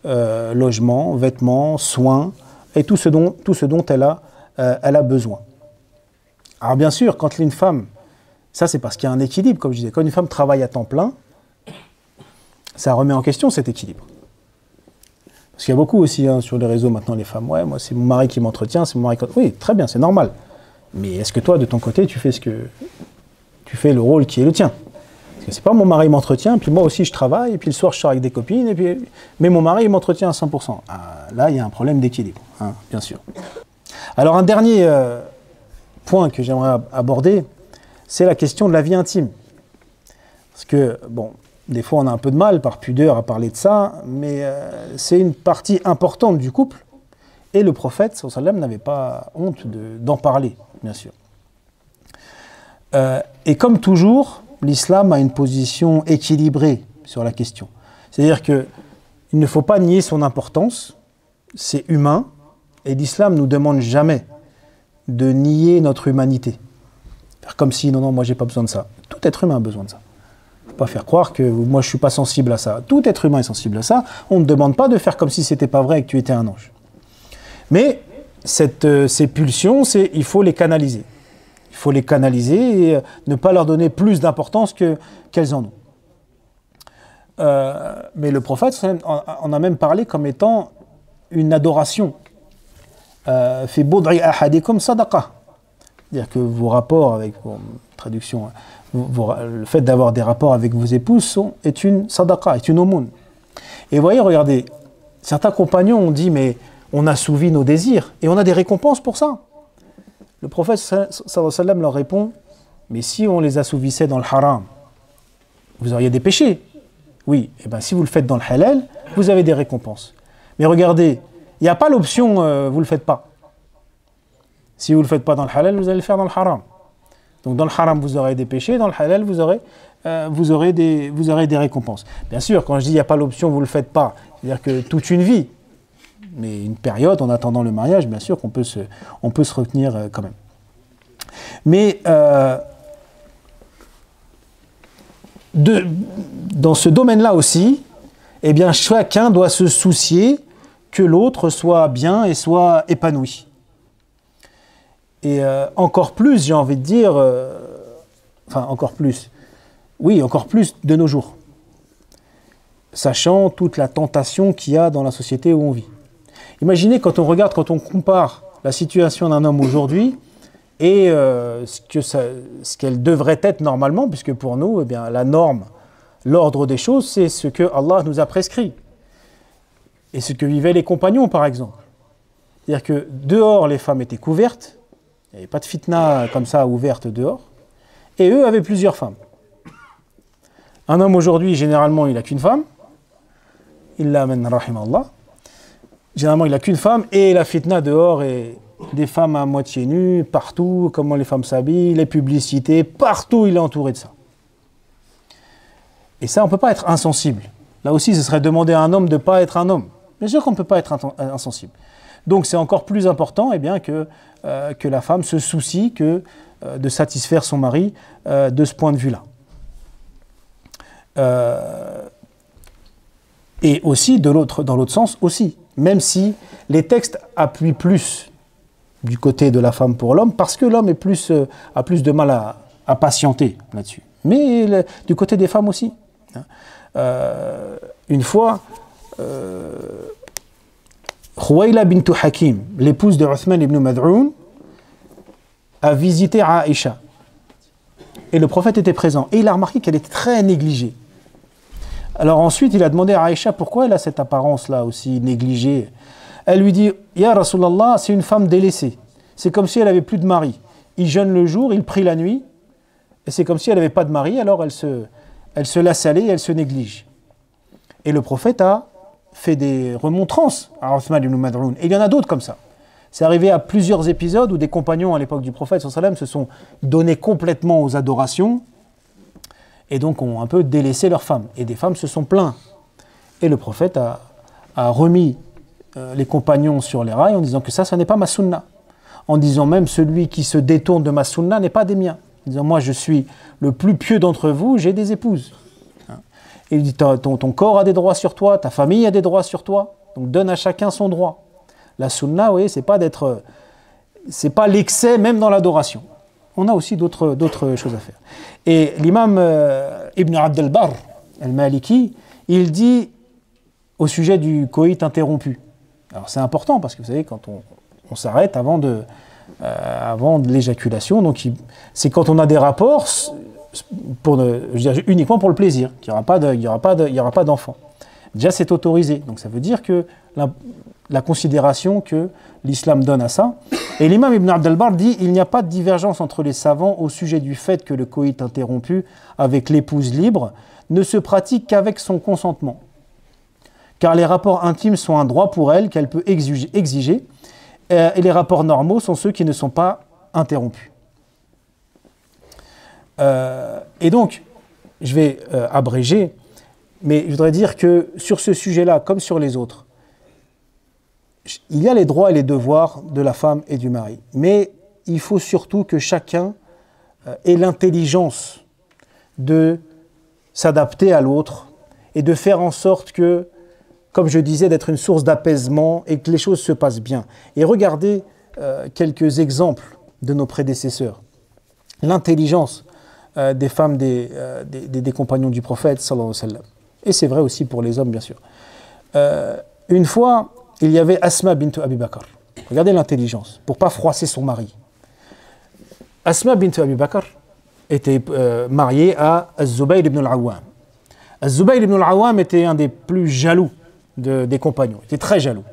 logement, vêtements, soins, et tout ce dont elle a besoin. Alors bien sûr, quand une femme, ça c'est parce qu'il y a un équilibre, comme je disais, quand une femme travaille à temps plein, ça remet en question cet équilibre. Parce qu'il y a beaucoup aussi sur les réseaux maintenant, les femmes, ouais, moi c'est mon mari qui m'entretient, c'est mon mari qui... Oui, très bien, c'est normal. Mais est-ce que toi, de ton côté, tu fais le rôle qui est le tien? Parce que c'est pas mon mari m'entretient, puis moi aussi je travaille, et puis le soir je sors avec des copines, mais mon mari il m'entretient à 100%. Ah, là, il y a un problème d'équilibre, bien sûr. Alors un dernier point que j'aimerais aborder, c'est la question de la vie intime. Parce que, bon, des fois on a un peu de mal par pudeur à parler de ça, mais c'est une partie importante du couple, et le prophète, sallallahu alayhi wa sallam, n'avait pas honte d'en parler, bien sûr. Et comme toujours, l'islam a une position équilibrée sur la question. C'est-à-dire qu'il ne faut pas nier son importance, c'est humain, et l'islam ne nous demande jamais de nier notre humanité. Faire comme si, non, moi j'ai pas besoin de ça. Tout être humain a besoin de ça. Il ne faut pas faire croire que moi je suis pas sensible à ça. Tout être humain est sensible à ça. On ne demande pas de faire comme si c'était pas vrai et que tu étais un ange. Mais ces pulsions, il faut les canaliser. Il faut les canaliser et ne pas leur donner plus d'importance qu'elles en ont. Mais le prophète en a même parlé comme étant une adoration. Fi bud'i ahadikum sadaqa. C'est-à-dire que vos rapports avec, traduction, le fait d'avoir des rapports avec vos épouses est une sadaqa, est une aumône. Et vous voyez, regardez, Certains compagnons ont dit, mais on assouvit nos désirs et on a des récompenses pour ça. Le prophète sallallahu alayhi wa sallam leur répond, mais si on les assouvissait dans le haram, vous auriez des péchés. Oui, et bien si vous le faites dans le halal, vous avez des récompenses. Mais regardez, il n'y a pas l'option vous ne le faites pas. Si vous ne le faites pas dans le halal, vous allez le faire dans le haram. Donc dans le haram, vous aurez des péchés, dans le halal, vous aurez des récompenses. Bien sûr, quand je dis il n'y a pas l'option, vous ne le faites pas, c'est-à-dire que toute une vie, mais une période en attendant le mariage, bien sûr qu'on peut se retenir quand même. Mais dans ce domaine-là aussi, eh bien, chacun doit se soucier que l'autre soit bien et soit épanoui. Et encore plus, j'ai envie de dire, encore plus de nos jours, sachant toute la tentation qu'il y a dans la société où on vit. Imaginez quand on compare la situation d'un homme aujourd'hui et ce qu'elle devrait être normalement, puisque pour nous, eh bien, la norme, l'ordre des choses, c'est ce que Allah nous a prescrit. Et ce que vivaient les compagnons, par exemple. C'est-à-dire que dehors, les femmes étaient couvertes, il n'y avait pas de fitna comme ça ouverte dehors, et eux avaient plusieurs femmes. Un homme aujourd'hui, généralement, il n'a qu'une femme, il l'amène, rahimallah. Généralement, il n'a qu'une femme, et la fitna dehors est des femmes à moitié nues, partout, comment les femmes s'habillent, les publicités, partout, il est entouré de ça. Et ça, on ne peut pas être insensible. Là aussi, ce serait demander à un homme de ne pas être un homme. Bien sûr qu'on ne peut pas être insensible. Donc, c'est encore plus important que la femme se soucie de satisfaire son mari de ce point de vue-là. Et aussi, dans l'autre sens aussi, même si les textes appuient plus du côté de la femme pour l'homme, parce que l'homme a plus de mal à patienter là-dessus. Mais du côté des femmes aussi. Une fois, Khuwaila bint Hakim, l'épouse de Uthman ibn Mad'un, a visité Aïcha. Et le prophète était présent. Et il a remarqué qu'elle était très négligée. Alors ensuite, il a demandé à Aïcha pourquoi elle a cette apparence-là aussi négligée. Elle lui dit, Ya Rasulallah, c'est une femme délaissée. C'est comme si elle n'avait plus de mari. Il jeûne le jour, il prie la nuit. Et c'est comme si elle n'avait pas de mari, alors elle se laisse aller, elle se néglige. Et le prophète a fait des remontrances à Uthman ibn Mad'un. Et il y en a d'autres comme ça. C'est arrivé à plusieurs épisodes où des compagnons à l'époque du prophète sallallahu alayhi wa sallam se sont donnés complètement aux adorations et donc ont un peu délaissé leurs femmes. Et des femmes se sont plaintes. Et le prophète a remis les compagnons sur les rails en disant que ça n'est pas ma sunna. En disant même celui qui se détourne de ma sunna n'est pas des miens. En disant moi je suis le plus pieux d'entre vous, j'ai des épouses. Et il dit ton corps a des droits sur toi, ta famille a des droits sur toi, donc donne à chacun son droit. La sunna, vous voyez, c'est pas l'excès même dans l'adoration. On a aussi d'autres choses à faire. Et l'imam Ibn Abd al-Barr, al-Maliki, il dit au sujet du coït interrompu. Alors c'est important parce que vous savez, quand on s'arrête avant de l'éjaculation, donc c'est quand on a des rapports uniquement pour le plaisir, qu'il n'y aura pas d'enfant. Déjà c'est autorisé, donc ça veut dire que la considération que l'islam donne à ça. Et l'imam Ibn Abd al-Barr dit il n'y a pas de divergence entre les savants au sujet du fait que le coït interrompu avec l'épouse libre ne se pratique qu'avec son consentement. Car les rapports intimes sont un droit pour elle qu'elle peut exiger et les rapports normaux sont ceux qui ne sont pas interrompus. Et donc, je vais abréger, mais je voudrais dire que sur ce sujet-là, comme sur les autres, il y a les droits et les devoirs de la femme et du mari. Mais il faut surtout que chacun ait l'intelligence de s'adapter à l'autre et de faire en sorte que, comme je disais, d'être une source d'apaisement et que les choses se passent bien. Et regardez quelques exemples de nos prédécesseurs. L'intelligence des femmes des compagnons du prophète, sallallahu alayhi wa sallam. Et c'est vrai aussi pour les hommes, bien sûr. Une fois, il y avait Asma bint Abi Bakr. Regardez l'intelligence, pour ne pas froisser son mari. Asma bint Abi Bakr était mariée à Az-Zubayr ibn al-Awwam. Az-Zubayr ibn al-Awwam était un des plus jaloux des compagnons. Il était très jaloux.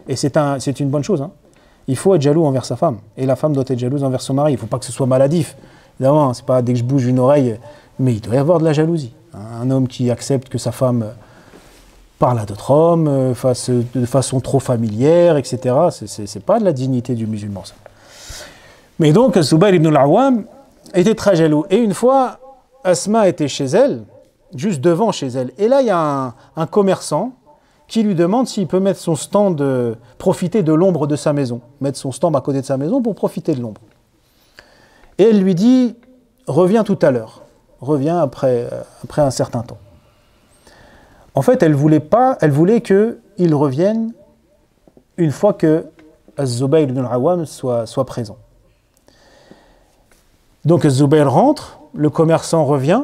Et c'est une bonne chose. Hein. Il faut être jaloux envers sa femme. Et la femme doit être jalouse envers son mari. Il ne faut pas que ce soit maladif. Évidemment, c'est pas dès que je bouge une oreille, mais il doit y avoir de la jalousie. Un homme qui accepte que sa femme parle à d'autres hommes, de façon trop familière, etc. C'est pas de la dignité du musulman, ça. Mais donc, Zubayr ibn al-Awwam était très jaloux. Et une fois, Asma était chez elle, juste devant chez elle. Et là, il y a un commerçant qui lui demande s'il peut mettre son stand, profiter de l'ombre de sa maison. Mettre son stand à côté de sa maison pour profiter de l'ombre. Et elle lui dit, reviens tout à l'heure. Reviens après un certain temps. En fait, elle voulait qu'il revienne une fois que Az-Zubayr ibn al-Awwam soit présent. Donc Az-Zubayr rentre, le commerçant revient,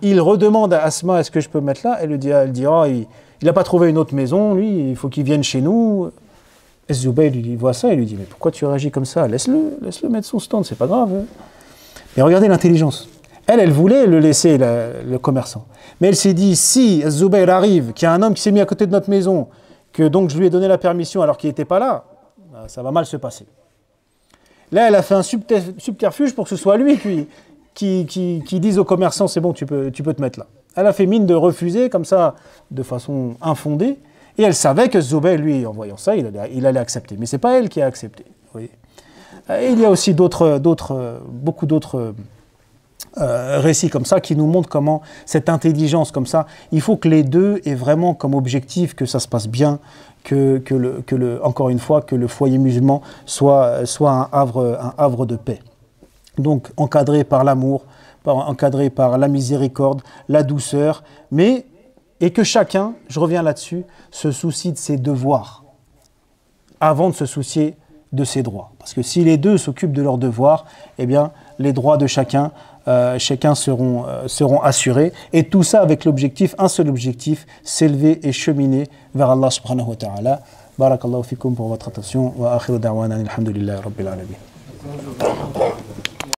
il redemande à Asma, est-ce que je peux me mettre là? Elle dit, oh, il n'a pas trouvé une autre maison, lui, il faut qu'il vienne chez nous. Et Az-Zubayr il voit ça, il lui dit, mais pourquoi tu réagis comme ça? Laisse-le mettre son stand, c'est pas grave. Mais regardez l'intelligence. Elle voulait le laisser, le commerçant. Mais elle s'est dit, si Az-Zubayr arrive, qu'il y a un homme qui s'est mis à côté de notre maison, que donc je lui ai donné la permission alors qu'il n'était pas là, ça va mal se passer. Là, elle a fait un subterfuge pour que ce soit lui qui dise au commerçant, c'est bon, tu peux te mettre là. Elle a fait mine de refuser, comme ça, de façon infondée, et elle savait que Az-Zubayr, lui, en voyant ça, il allait accepter. Mais ce n'est pas elle qui a accepté. Vous voyez. Et il y a aussi beaucoup d'autres récits comme ça qui nous montrent comment cette intelligence comme ça, il faut que les deux aient vraiment comme objectif que ça se passe bien, encore une fois, que le foyer musulman soit un havre de paix. Donc encadré par l'amour, encadré par la miséricorde, la douceur, et que chacun, je reviens là-dessus, se soucie de ses devoirs avant de se soucier de ses droits. Parce que si les deux s'occupent de leurs devoirs, eh bien les droits de chacun seront assurés. Et tout ça avec un seul objectif, s'élever et cheminer vers Allah subhanahu wa ta'ala. Barakallahu fikum pour votre attention. Wa akhiru da'wana alhamdulillahi rabbil alamin.